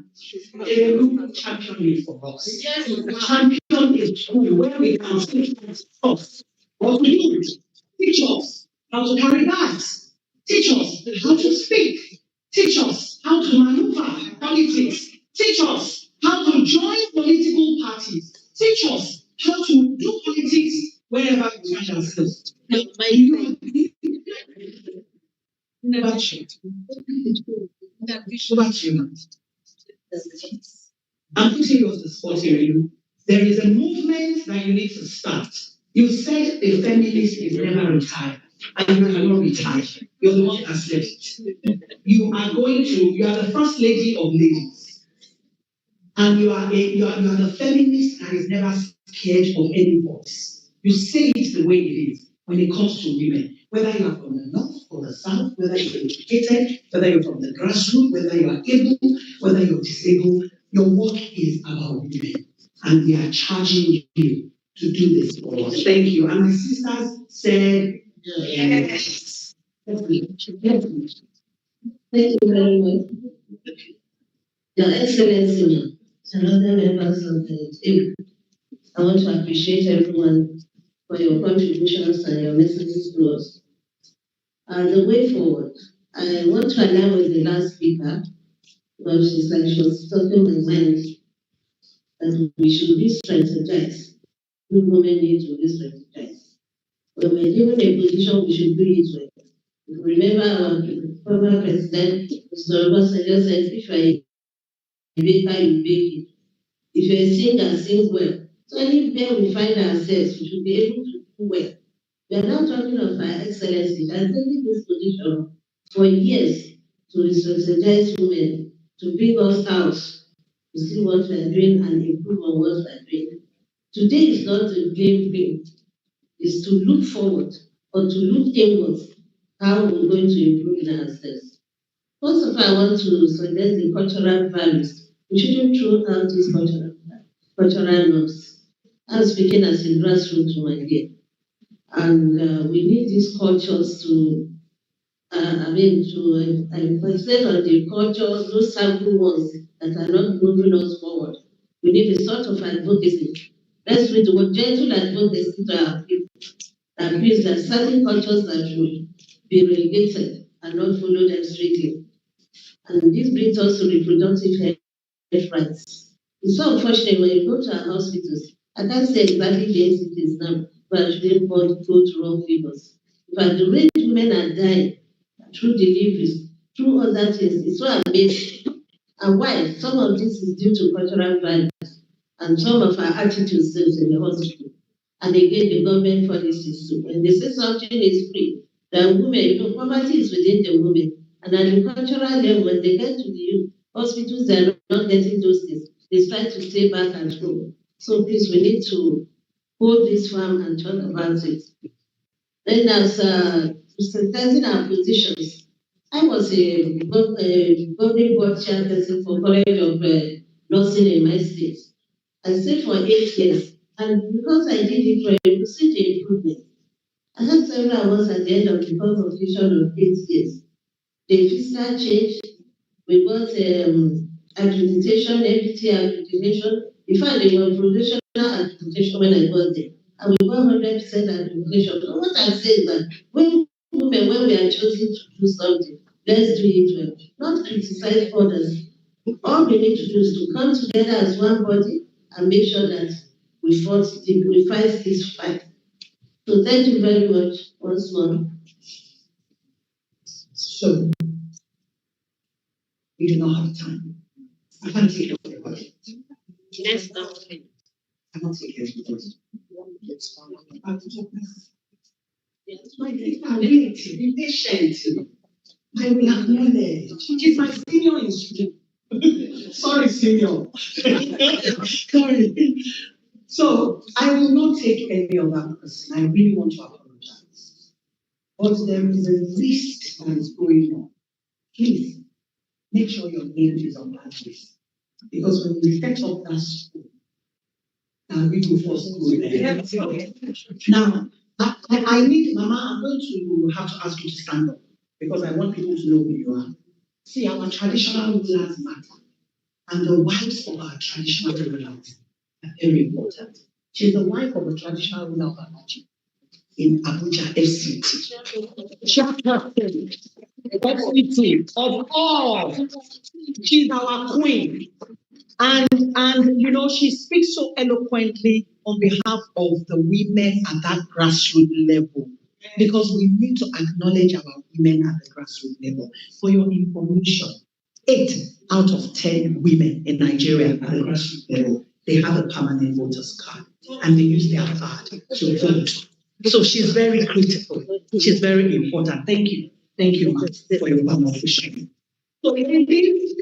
Speaker 2: A local champion it for us. Yes, champion a school where we can teach us what to do. Teach us how to carry bags. Teach us how to speak. Teach us how to maneuver politics. Teach us how to join political parties. Teach us how to do politics wherever we find ourselves. Now, you never change. Never change. I'm putting you on the spot here. There is a movement that you need to start. You said a feminist is never retired, and you cannot retire. You're the one that said it. You are the first lady of ladies, and you are the feminist that is never scared of any voice. You say it the way it is when it comes to women, whether you are from the north or the south, whether you're educated, whether you're from the grassroots, whether you are able, whether you're disabled. Your work is about women, and we are charging you to do this for us. Thank you. And my sisters said, yes.
Speaker 5: Thank you very much. Your Excellency, and other members of the table, I want to appreciate everyone for your contributions and your messages to us. And the way forward, I want to align with the last speaker, because she's like she was talking my mind that we should be strategized. We women need to be strategized. When we're given a position, we should do it well. Remember our former president, Mr. Obasanjo said, if you're a baker, you bake it. If you're a singer, sing well. So anywhere we find ourselves, we should be able to do well. We are now talking of our excellency. I'm taking this position for years to strategize women, to bring us out, to see what we are doing and improve on what we are doing. Today is not a blame game. It's to look forward or to look inwards how we're going to improve in ourselves. First of all, I want to suggest the cultural values. We shouldn't throw out these cultural norms. I'm speaking as a grassroots woman here. And we need these cultures to, concentrate on the cultures, those sample ones that are not moving us forward. We need a sort of advocacy. Let's do the word gentle advocacy to our people. That means that certain cultures that should be relegated and not follow them strictly. And this brings us to reproductive health rights. It's so unfortunate when you go to our hospitals. I can't say exactly the entities now, but I shouldn't go to wrong figures. But the rate women are dying through deliveries, through other things, it's so amazing. And why? Some of this is due to cultural values and some of our attitudes in the hospital. And again, the government policies too. When they say something is free, the women, poverty is within the women. And at the cultural level, when they get to the hospitals, they're not getting those things. They try to stay back at home. So please, we need to hold this firm and talk about it. Then as strengthening our positions, I was a governing board chairperson for College of Nursing in my state. I stayed for 8 years. And because I did it well, you see the improvement. I had several awards at the end of the competition of 8 years. The fiscal change, we got accreditation, FBT accreditation. In fact, they were professional accreditation when I got there. And we got 100% accreditation. So what I'm saying is that when we are choosing to do something, let's do it well. Not criticize others. All we need to do is to come together as one body and make sure that we fight this fight. So thank you very much once more.
Speaker 2: So, we do not have time. I can't take everybody.
Speaker 5: Next time.
Speaker 2: I can't take everybody. My ability, be patient. I will acknowledge. She's my senior in school. Sorry, senior. Sorry. So I will not take any of that person. I really want to apologize. But there is a list that is going on. Please make sure your name is on that list. Because when we set up that school, and we go for school there. Now, I need, Mama, I'm going to have to ask you to stand up because I want people to know who you are. See, our traditional rulers matter, and the wives of our traditional rulers are very important. She's the wife of a traditional ruler of Abuja in Abuja FCT. FCT of all. She's our queen. And you know, she speaks so eloquently on behalf of the women at that grassroots level, because we need to acknowledge our women at the grassroots level. For your information, 8 out of 10 women in Nigeria at the grassroots level, they have a permanent voters card and they use their card to vote. So she's very critical. She's very important. Thank you. Thank you, ma'am, for your conversation. So in this,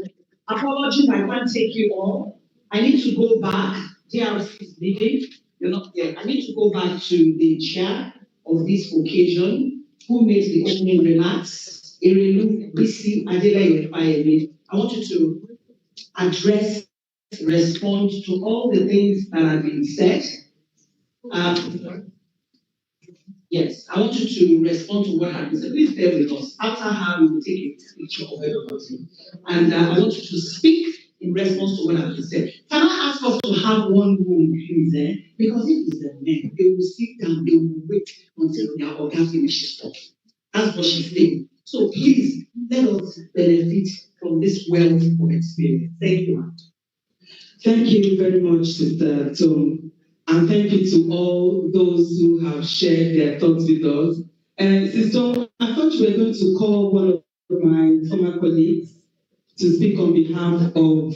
Speaker 2: apologies, I can't take you all. I need to go back. DRC is leaving. You're not there. I need to go back to the chair of this occasion, who makes the opening remarks. Irelu Bisi Adelaide Fayemi. I want you to address, respond to all the things that have been said. Yes, I want you to respond to what has been said. Please bear with us. After her, we will take a picture of everybody. And I want you to speak in response to what has been said. Can I ask us to have one room, please? Because if it's the men, they will sit down, they will wait until their organ finishes talking. That's what she's saying. So please, let us benefit from this wealth of experience. Thank you, ma'am.
Speaker 8: Thank you very much, Sister Tom. And thank you to all those who have shared their thoughts with us. Sister, I thought you were going to call one of my former colleagues to speak on behalf of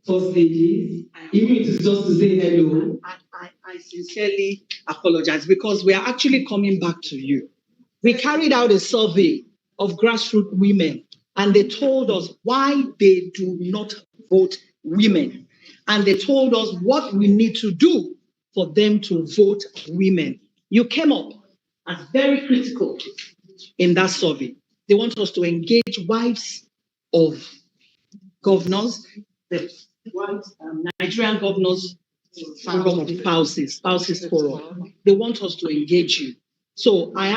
Speaker 8: First Ladies. Even if it's just to say hello.
Speaker 2: I sincerely apologize because we are actually coming back to you. We carried out a survey of grassroots women, and they told us why they do not vote women. And they told us what we need to do for them to vote women. You came up as very critical in that survey. They want us to engage wives of governors, the Nigerian governors, Forum of Spouses Forum. They want us to engage you. So I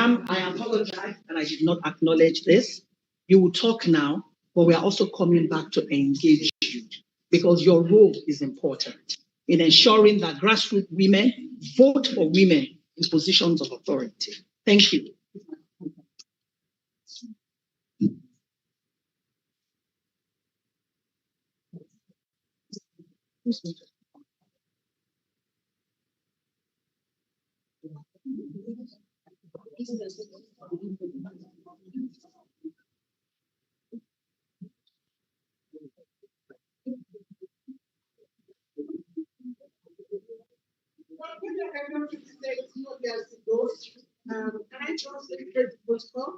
Speaker 2: apologize and I did not acknowledge this. You will talk now, but we are also coming back to engage you because your role is important in ensuring that grassroots women vote for women in positions of authority. Thank you.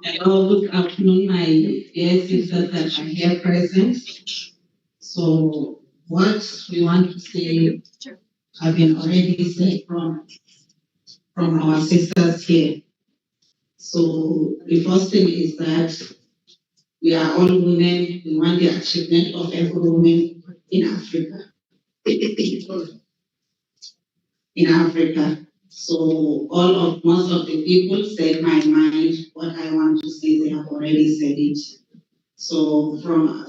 Speaker 4: Hello, good afternoon, my dear sisters that are here present. So, what we want to say have been already said from our sisters here. So, the first thing is that we are all women. We want the achievement of every woman in Africa. So most of the people said my mind, what I want to say, they have already said it. So from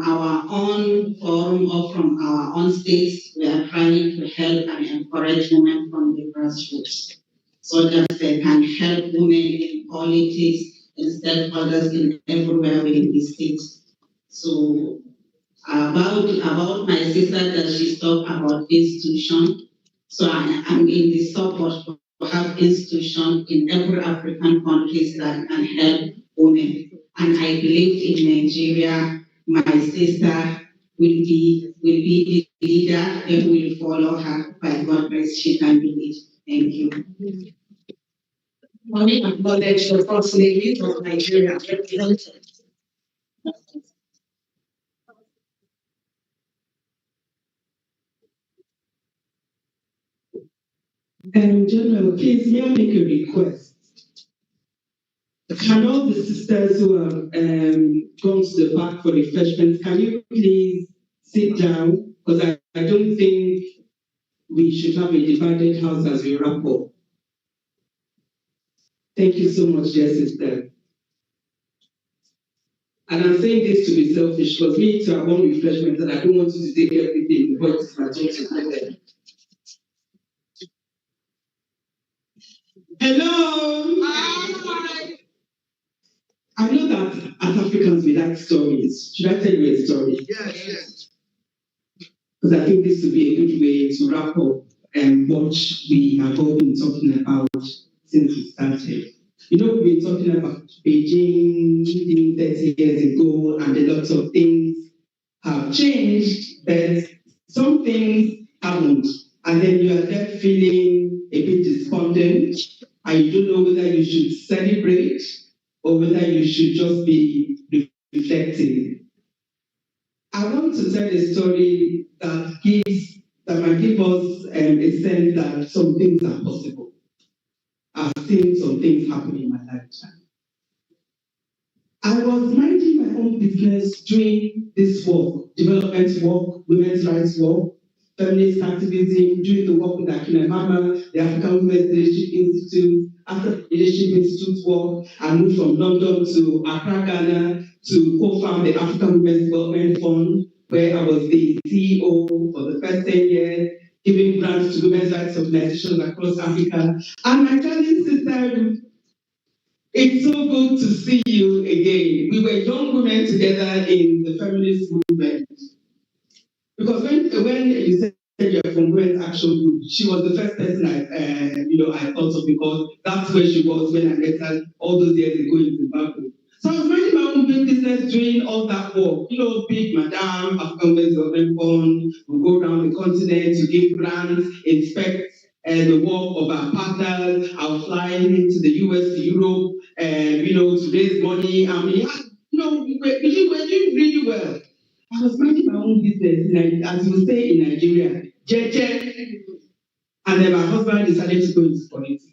Speaker 4: our own forum or from our own states, we are trying to help and encourage women from the grassroots so that they can help women in politics and stakeholders in everywhere within the state. So about my sister that she talked about institution. So I'm in the support to have institution in every African countries that can help women. And I believe in Nigeria, my sister will be the leader and will follow her. By God grace, she can do it. Thank you.
Speaker 2: Money and knowledge of First Lady of Nigeria represented.
Speaker 8: General, please, may I make a request? Can all the sisters who have gone to the back for refreshments, can you please sit down? Because I don't think
Speaker 10: we should have a divided house as we wrap up. Thank you so much, dear sister. And I'm saying this to be selfish because me too, I want refreshment and I don't want you to take everything but it's my turn. Hello. Hi. I know that as Africans we like stories. Should I tell you a story? Yes. Because I think this would be a good way to wrap up what we have all been talking about since we started. You know, we've been talking about Beijing 30 years ago, and a lot of things have changed, but some things haven't. And then you are left feeling a bit despondent, and you don't know whether you should celebrate or whether you should just be reflective. I want to tell a story that might give us a sense that some things are possible. I've seen some things happen in my lifetime. I was minding my own business doing this work, development work, women's rights work, feminist activism, doing the work with Akina Mama, the African Women's Leadership Institute. After the Leadership Institute work, I moved from London to Accra, Ghana, to co-found the African Women's Development Fund, where I was the CEO for the first 10 years, giving grants to women's rights organizations across Africa. And my darling sister, it's so good to see you again. We were young women together in the feminist movement. Because when you said you're from Women's Action Group, she was the first person I thought of because that's where she was when I met her all those years ago in Zimbabwe. So I was minding my own business, doing all that work. You know, big Madame, African Women's Development Fund, we go around the continent to give grants, inspect the work of our partners. I was flying into the US, to Europe, to raise money. And we had, we're doing really well. I was minding my own business, as you say in Nigeria, jeje, and then my husband decided to go into politics.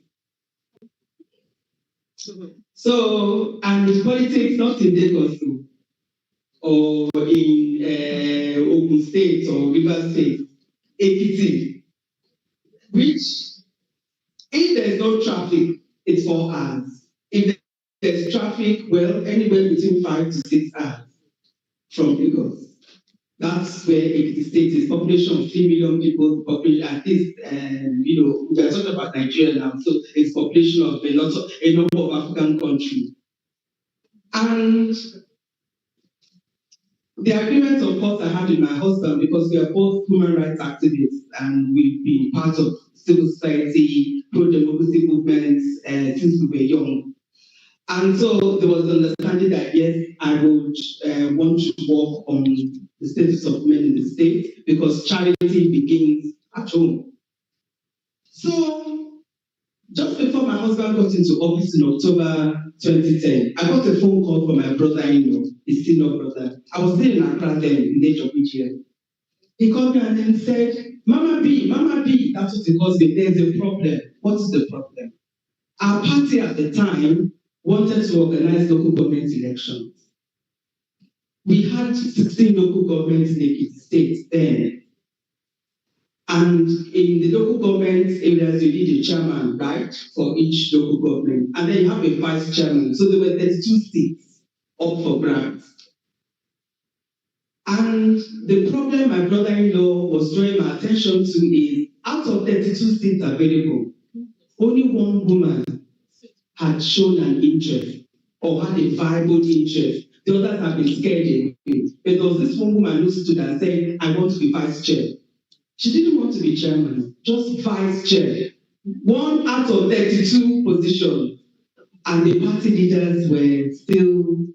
Speaker 10: So, and with politics, not in Lagos or in Ogun State or River State, Ekiti, which, if there's no traffic, it's 4 hours. If there's traffic, well, anywhere between 5 to 6 hours from Lagos. That's where Ekiti State is. Population of 3 million people, population at least, we are talking about Nigeria now, so it's population of a number of African countries. And the agreement, of course, I had with my husband because we are both human rights activists and we've been part of civil society, pro-democracy movements since we were young. And so there was the understanding that, yes, I would want to work on the status of women in the state because charity begins at home. So just before my husband got into office in October 2010, I got a phone call from my brother-in-law, his senior brother. I was still in Accra then, in the age of EGM. He called me and then said, Mama B, that's what he calls me, there's a problem. What is the problem? Our party at the time wanted to organize local government elections. We had 16 local governments in the state then. And in the local government areas, you need a chairman, right, for each local government. And then you have a vice chairman. So there were 32 seats up for grabs. And the problem my brother-in-law was drawing my attention to is, out of 32 seats available, only one woman had shown an interest or had a viable interest. The others have been scared away. But there was this one woman who stood and said, I want to be vice chair. She didn't want to be chairman, just vice chair. 1 out of 32 positions. And the party leaders were still,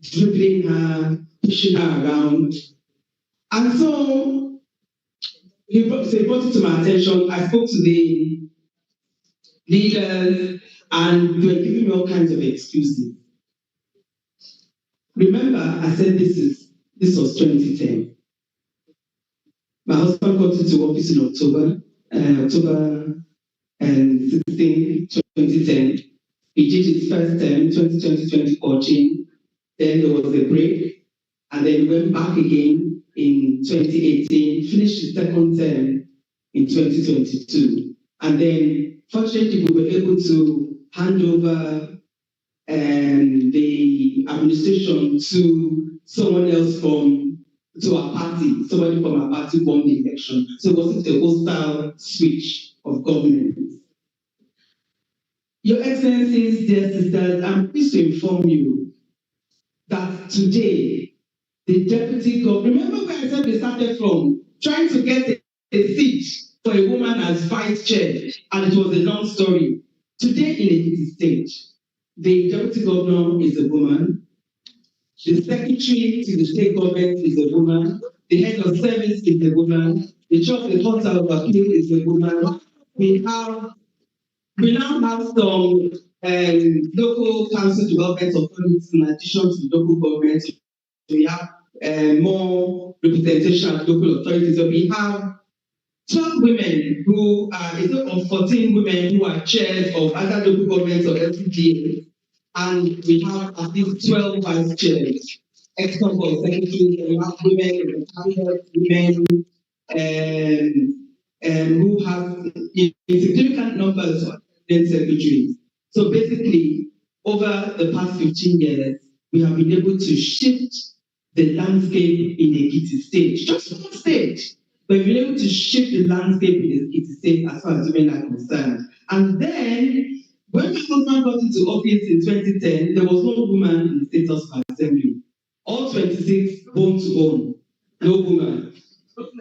Speaker 10: dribbling her, pushing her around. And so he brought it to my attention. I spoke to the leaders and they were giving me all kinds of excuses. Remember, I said this was 2010. My husband got into office in October 16, 2010. He did his first term, 2020, 2014. Then there was a break, and then he went back again in 2018, finished his second term in 2022. And then, fortunately, we were able to hand over the administration to someone else to our party. Somebody from our party won the election. So it wasn't a hostile switch of government. Your Excellencies, dear sisters, I'm pleased to inform you that today, the deputy governor, remember where I said we started from, trying to get a seat for a woman as vice chair, and it was a long story. Today in Ekiti State, the deputy governor is a woman, the secretary to the state government is a woman, the head of service is a woman, the chair of the court of appeal is a woman. We now have some local council development authorities in addition to the local government. We have more representation at local authorities. So we have 12 women who are, instead of 14 women who are chairs of other local governments or LCDA, and we have at least 12 vice chairs, except for secretaries, and we have women, women who have significant numbers of secretaries. So basically, over the past 15 years, we have been able to shift the landscape in Ekiti State, just one state, but we've been able to shift the landscape in Ekiti State as far as women are concerned. And then, when my husband got into office in 2010, there was no woman in the State House of Assembly. All 26, bone to bone, no woman.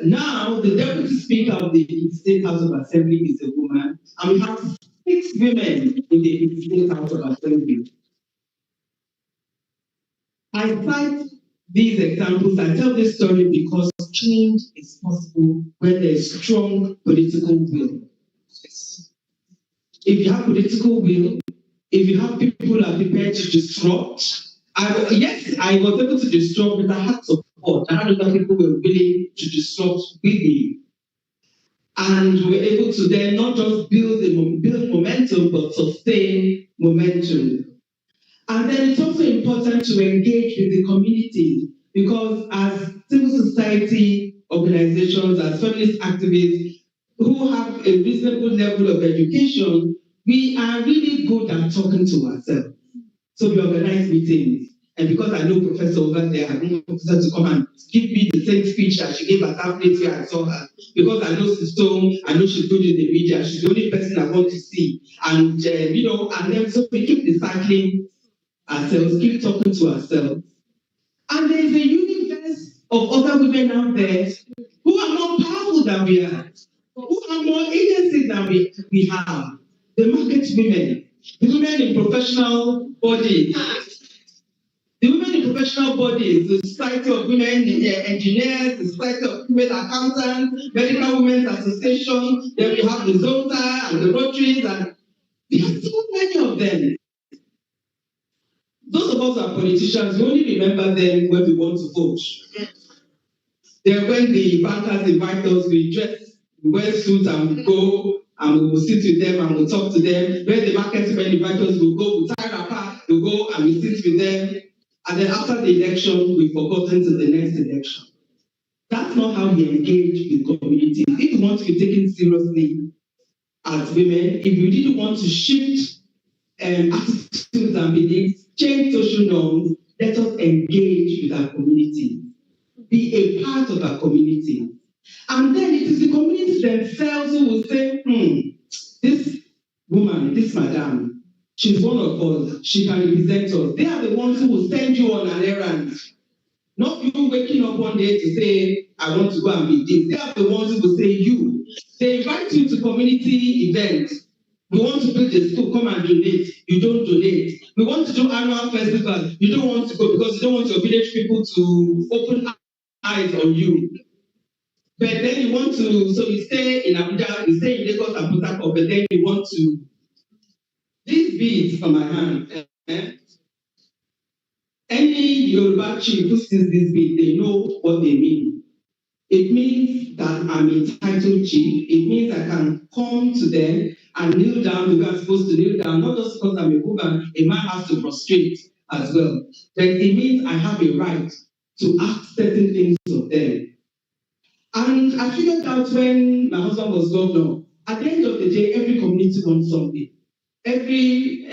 Speaker 10: Now, the Deputy Speaker of the State House of Assembly is a woman, and we have 6 women in the State House of Assembly. I cite these examples, I tell this story because change is possible when there is strong political will. If you have political will, if you have people who are prepared to disrupt, I was able to disrupt, but I had support. I had other people who were willing to disrupt with me. And we were able to then not just build momentum, but sustain momentum. And then it's also important to engage with the community, because as civil society organizations, as feminist activists who have a reasonable level of education, we are really good at talking to ourselves. So we organize meetings. And because I know Professor over there, I want Professor to come and give me the same speech that she gave at that place where I saw her. Because I know Sistone, I know she's good in the media, she's the only person I want to see. And, and then so we keep recycling ourselves, keep talking to ourselves. And there's a universe of other women out there who are more powerful than we are, who have more agency than we have. The market women, the women in professional bodies, the women in professional bodies, the Society of Women Engineers, the Society of Women Accountants, Medical Women's Association, then we have the Zonta and the Rotaries, and we have so many of them. Those of us who are politicians, we only remember them when we want to vote. Then when the bankers invite us, we wear suits and we go and we will sit with them and we'll talk to them. When the market women invite us, we'll go, we'll tie our pack, we'll go and we sit with them. And then after the election, we've forgotten to the next election. That's not how we engage with communities. If we want to be taken seriously as women, if we really want to shift attitudes and beliefs, change social norms, let us engage with our community. Be a part of our community. And then it is the communities themselves who will say, this woman, this madam, she's one of us, she can represent us. They are the ones who will send you on an errand. Not you waking up one day to say, I want to go and be this. They are the ones who will say, you. They invite you to community events. We want to build a school, come and donate. You don't donate. We want to do annual festivals. You don't want to go because you don't want your village people to open eyes on you. But then you want to, so you stay in Abuja, you stay in Lagos and Port Harcourt, but then you want to, these beads on my hand, any Yoruba chief who sees this bead, they know what they mean. It means that I'm a titled chief. It means I can come to them and kneel down because I'm supposed to kneel down, not just because I'm a woman, a man has to prostrate as well. But it means I have a right to ask certain things of them. And I figured out when my husband was governor, at the end of the day, every community wants something. Every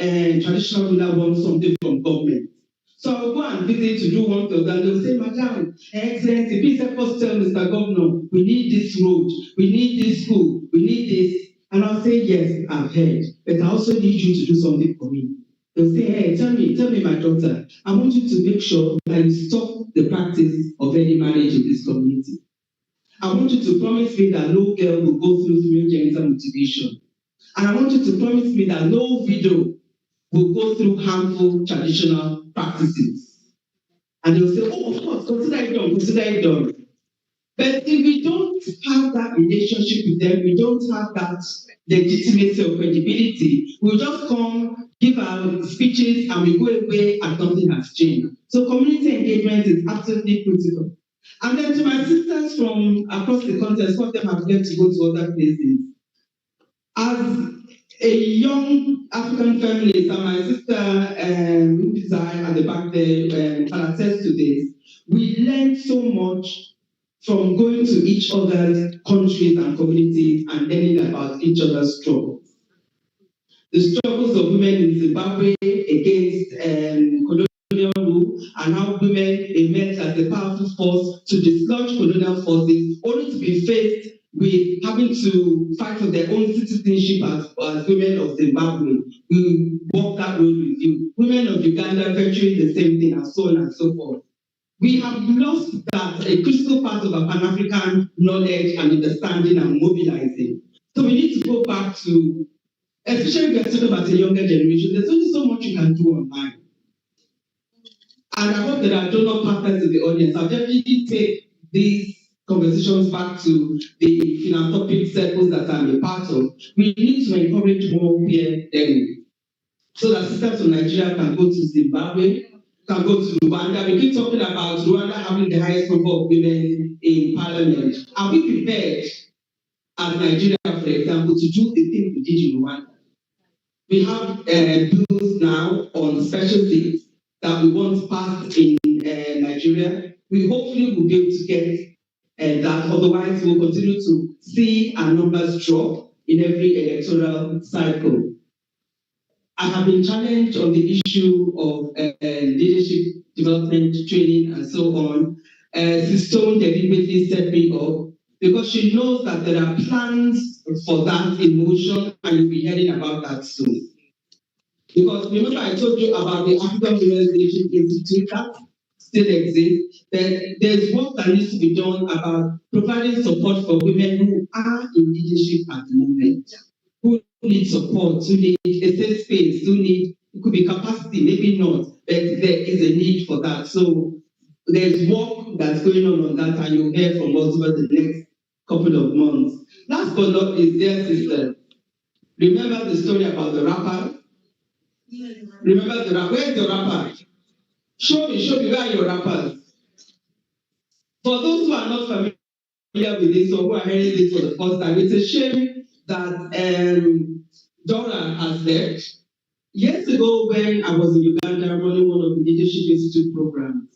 Speaker 10: traditional ruler wants something from government. So I'll go and visit to do one thing, and they'll say, Madam, Excellency, please help us tell Mr. Governor, we need this road, we need this school, we need this. And I'll say, yes, I've heard, but I also need you to do something for me. They'll say, hey, tell me, my daughter, I want you to make sure that you stop the practice of early marriage in this community. I want you to promise me that no girl will go through genital mutilation. And I want you to promise me that no widow will go through harmful traditional practices. And they'll say, oh, of course, consider it done. But if we don't have that relationship with them, we don't have that legitimacy or credibility, we'll just come, give our speeches, and we go away and nothing has changed. So community engagement is absolutely critical. And then to my sisters from across the continent, some of them have left to go to other places. As a young African feminist, and my sister, who is at the back there, can attest to this, we learned so much from going to each other's countries and communities and learning about each other's struggles. The struggles of women in Zimbabwe against colonial rule, and how women emerged as a powerful force to dislodge colonial forces, only to be faced with having to fight for their own citizenship as women of Zimbabwe. We walk that road with you. Women of Uganda virtually the same thing, and so on and so forth. We have lost that, a critical part of our Pan-African knowledge and understanding and mobilizing. So we need to go back to, especially if you're talking about a younger generation, there's only so much you can do online. And I hope that there are donor partners in the audience. I'll definitely take these conversations back to the philanthropic circles that I'm a part of. We need to encourage more peer learning so that sisters from Nigeria can go to Zimbabwe, can go to Rwanda. We keep talking about Rwanda having the highest number of women in parliament. Are we prepared as Nigeria, for example, to do the thing we did in Rwanda? We have bills now on special seats that we want passed in Nigeria. We hopefully will be able to get that, otherwise we'll continue to see our numbers drop in every electoral cycle. I have been challenged on the issue of leadership development training and so on. Sistone deliberately set me up because she knows that there are plans for that in motion, and you'll be hearing about that soon. Because remember I told you about the African Women's Leadership Institute that still exists. There's work that needs to be done about providing support for women who are in leadership at the moment, who need support, who need a safe space, who need, it could be capacity, maybe not, but there is a need for that. So there's work that's going on that, and you'll hear from us over the next couple of months. Last but not least, dear sister, remember the story about the rapper? Remember the rapper? Where's the rapper? Show me, where are your rappers? For those who are not familiar with this or who are hearing this for the first time, it's a shame that Dora has left. Years ago, when I was in Uganda running one of the Leadership Institute programs,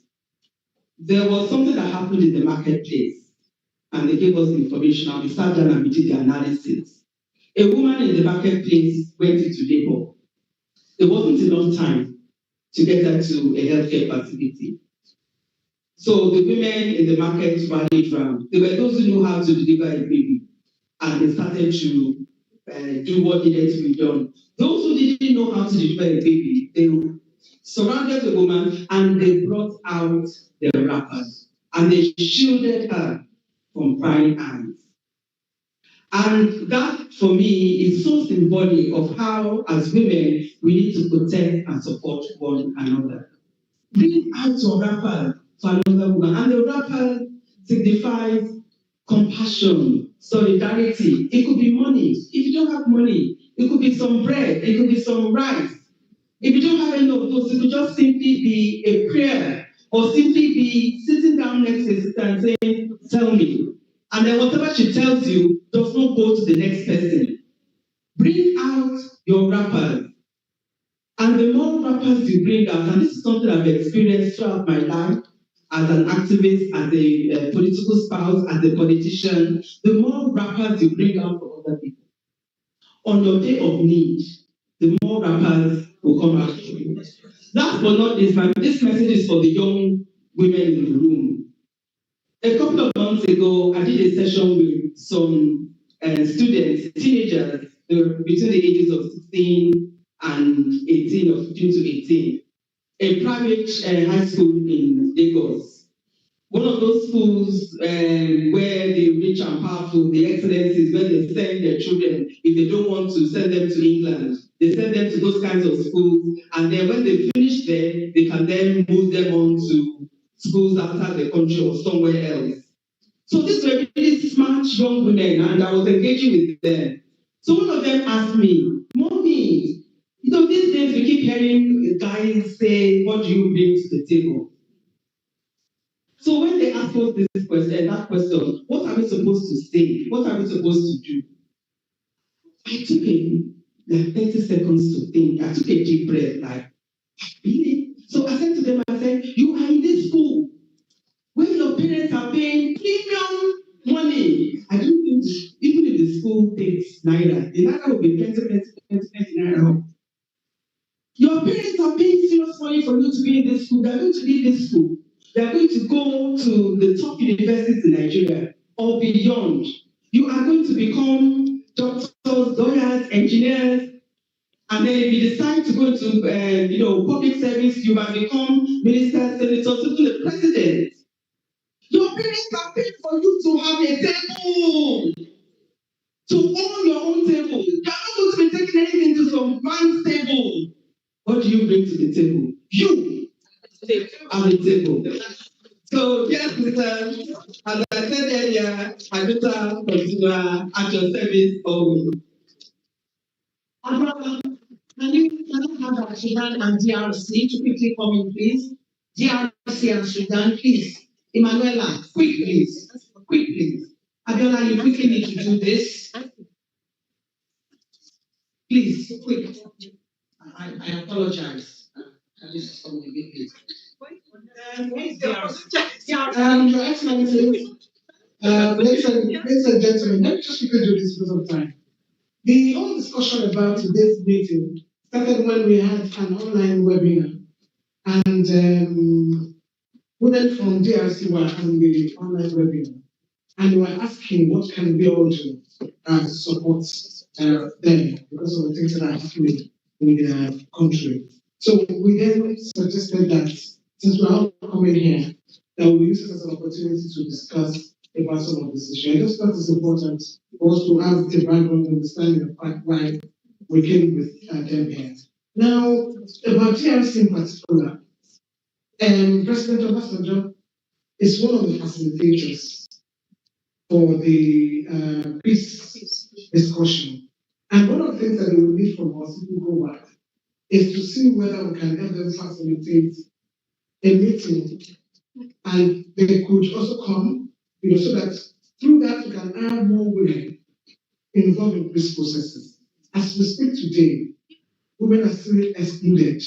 Speaker 10: there was something that happened in the marketplace, and they gave us information, and we sat down and we did the analysis. A woman in the marketplace went into labor. There wasn't enough time to get her to a healthcare facility. So the women in the market rallied around. There were those who knew how to deliver a baby, and they started to do what needed to be done. Those who didn't know how to deliver a baby, they surrounded the woman and they brought out their wrappers and they shielded her from prying eyes. And that, for me, is so symbolic of how, as women, we need to protect and support one another. Bring out your wrapper for another woman. And the wrapper signifies compassion, solidarity. It could be money. If you don't have money, it could be some bread, it could be some rice. If you don't have any of those, it could just simply be a prayer, or simply be sitting down next to a sister and saying, tell me. And then whatever she tells you does not go to the next person. Bring out your wrappers. And the more wrappers you bring out, and this is something I've experienced throughout my life,
Speaker 2: as an activist, as a political spouse, as a politician, the more rappers you bring out for other people. On your day of need, the more rappers will come out for you. Last but not least, this message is for the young women in the room. A couple of months ago, I did a session with some students, teenagers, they were between the ages of 16 and 18, or 15 to 18, a private high school in Lagos. One of those schools where the rich and powerful, the excellencies, where they send their children, if they don't want to send them to England, they send them to those kinds of schools, and then when they finish there, they can then move them on to schools outside the country or somewhere else. So these were really smart young women, and I was engaging with them. So one of them asked me, "Mommy, these days we keep hearing guys say, what do you bring to the table?" So when they ask us this question, that question, what are we supposed to say? What are we supposed to do? I took like 30 seconds to think. I took a deep breath, like, really? So I said to them, I said, you are in this school where your parents are paying premium money. I don't think, even if the school takes Naira, the Naira will be 20 Naira. Your parents are paying serious money for you to be in this school. They are going to leave this school. They are going to go to the top universities in Nigeria or beyond. You are going to become doctors, lawyers, engineers, and then if you decide to go into public service, you might become ministers, senators, even the president. Your parents are paying for you to have a table, to own your own table. You are not going to be taking anything to some man's table. What do you bring to the table? You are the table. So, yes, as I said earlier, I better continue at your service always. Can you have Sudan and DRC to quickly come in, please? DRC and Sudan, please. Emanuela, quick, please. Quick, please. Abiola, you quickly need to do this. Please, quick. I apologize. This is from the big please. Your Excellency, ladies and gentlemen, let me just quickly do this because of time. The whole discussion about today's meeting started when we had an online webinar, and women from DRC were on the online webinar, and we were asking what can we all do to support them because of the things that are happening in their country. So we then suggested that since we're all coming here, that we use it as an opportunity to discuss about some of this issue. I just thought it's important for us to have a background understanding of why we came with them here. Now, about DRC in particular, President Obasanjo is one of the facilitators for the peace discussion. And one of the things that we will need from us if we go back is to see whether we can help them facilitate a meeting, and they could also come, so that through that we can have more women involved in peace processes. As we speak today, women are still excluded,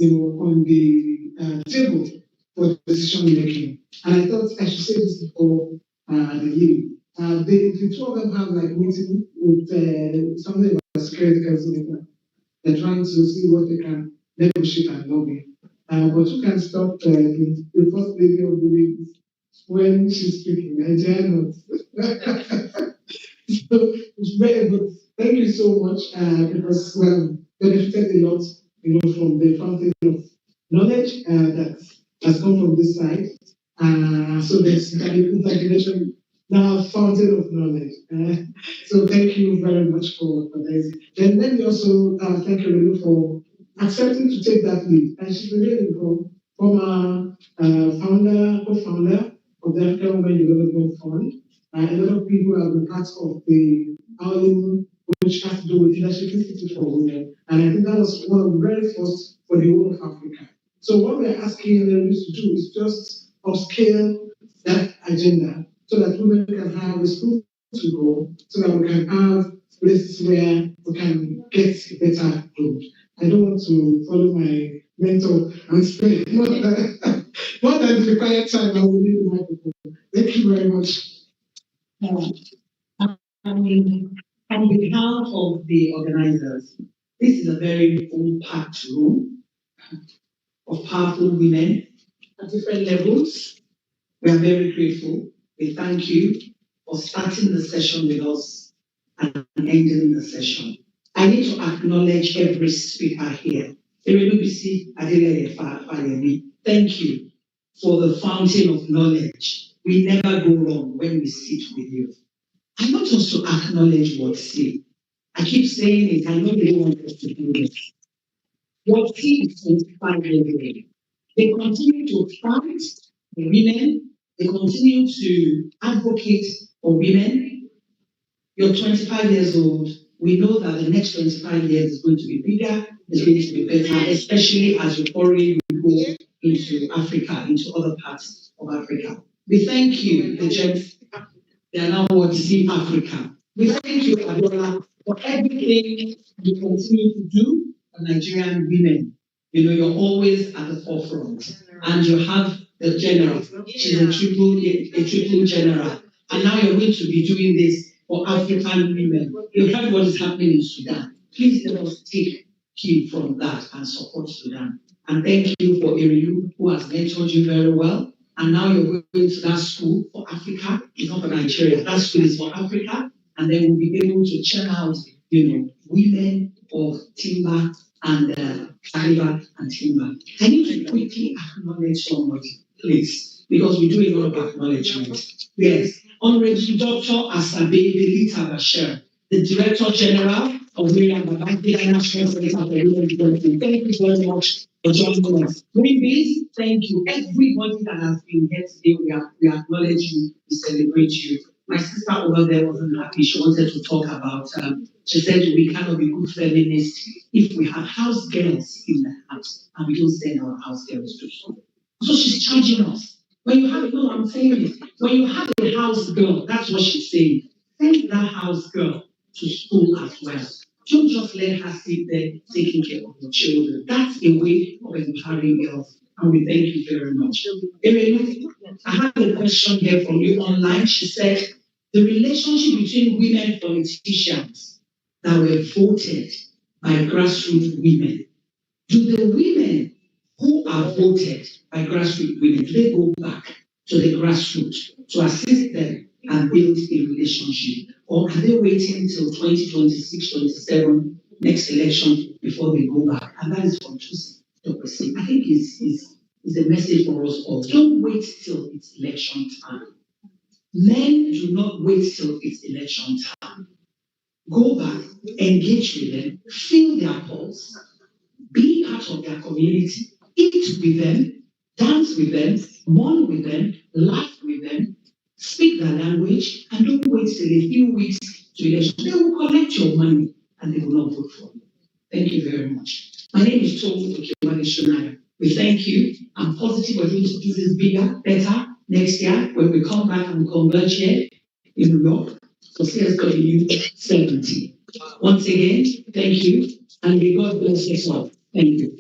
Speaker 2: on the table for decision making. And I thought I should say this before the year. The two of them have like meeting with something about security council. They're trying to see what they can negotiate and lobby. But you can stop the first lady of the league when she's speaking. I dare not. So it's very good. Thank you so much because we have benefited a lot, from the fountain of knowledge that has come from this side. So there's integration now, fountain of knowledge. So thank you very much for this. Then let me also thank you for accepting to take that lead. And she's really former co-founder of the African Women Development Fund. A lot of people have been part of the outing, which has to do with Leadership Institute for Women. And I think that was one of the very first for the whole of Africa. So what we're asking them to do is just upscale that agenda so that women can have a school to go, so that we can have places where we can get better growth. I don't want to follow my mentor and spend more than
Speaker 10: More than the required time, I will leave the microphone. Thank you very much.
Speaker 2: On behalf of the organizers, this is a very full-packed room of powerful women at different levels. We are very grateful. We thank you for starting the session with us and ending the session. I need to acknowledge every speaker here. Thank you for the fountain of knowledge. We never go wrong when we sit with you. I want us to acknowledge what say. I keep saying it, I know they want us to do this. What see is 25 years old. They continue to fight for women, they continue to advocate for women. You're 25 years old. We know that the next 25 years is going to be bigger, it's going to be better, especially as you already go into Africa, into other parts of Africa. We thank you, the gents. They are now what see Africa. We thank you, Abiola, for everything you continue to do for Nigerian women. You know, you're always at the forefront. And you have the general. She's a triple general. And now you're going to be doing this for African women. Look at what is happening in Sudan. Please let us take cue from that and support Sudan. And thank you for Iriu, who has mentored you very well. And now you're going to that school for Africa. It's not for Nigeria. That school is for Africa. And then we'll be able to churn out, women of timber and fiber and timber. I need to quickly acknowledge somebody, please, because we do a lot of acknowledgement. Yes, Honorable Dr. Asabe Belita Bashir, the Director General of Miriam Babangida National Center for Women Development. Thank you very much for joining us. Greenpeace, thank you. Everybody that has been here today, we acknowledge you, we celebrate you. My sister over there wasn't happy. She wanted to talk about, she said we cannot be good feminists if we have house girls in the house and we don't send our house girls to school. So she's charging us. When you have, no, I'm saying it. When you have a house girl, that's what she's saying. Send that house girl to school as well. Don't just let her sit there taking care of your children. That's a way of empowering girls. And we thank you very much. I have a question here from you online. She said, the relationship between women politicians that were voted by grassroots women, do the women who are voted by grassroots women, do they go back to the grassroots to assist them and build a relationship? Or are they waiting till 2026, 27, next election before they go back? And that is from Dr. Singh. I think it's a message for us all. Don't wait till it's election time. Men do not wait till it's election time. Go back, engage with them, feel their pulse, be part of their community, eat with them, dance with them, mourn with them, laugh with them, speak their language, and don't wait till a few weeks to election. They will collect your money and they will not vote for you. Thank you very much. My name is Tomo Okiwani. We thank you. I'm positive we're going to do this bigger, better next year when we come back and converge here in New York for CSW 70. Once again, thank you, and may God bless us all. Thank you.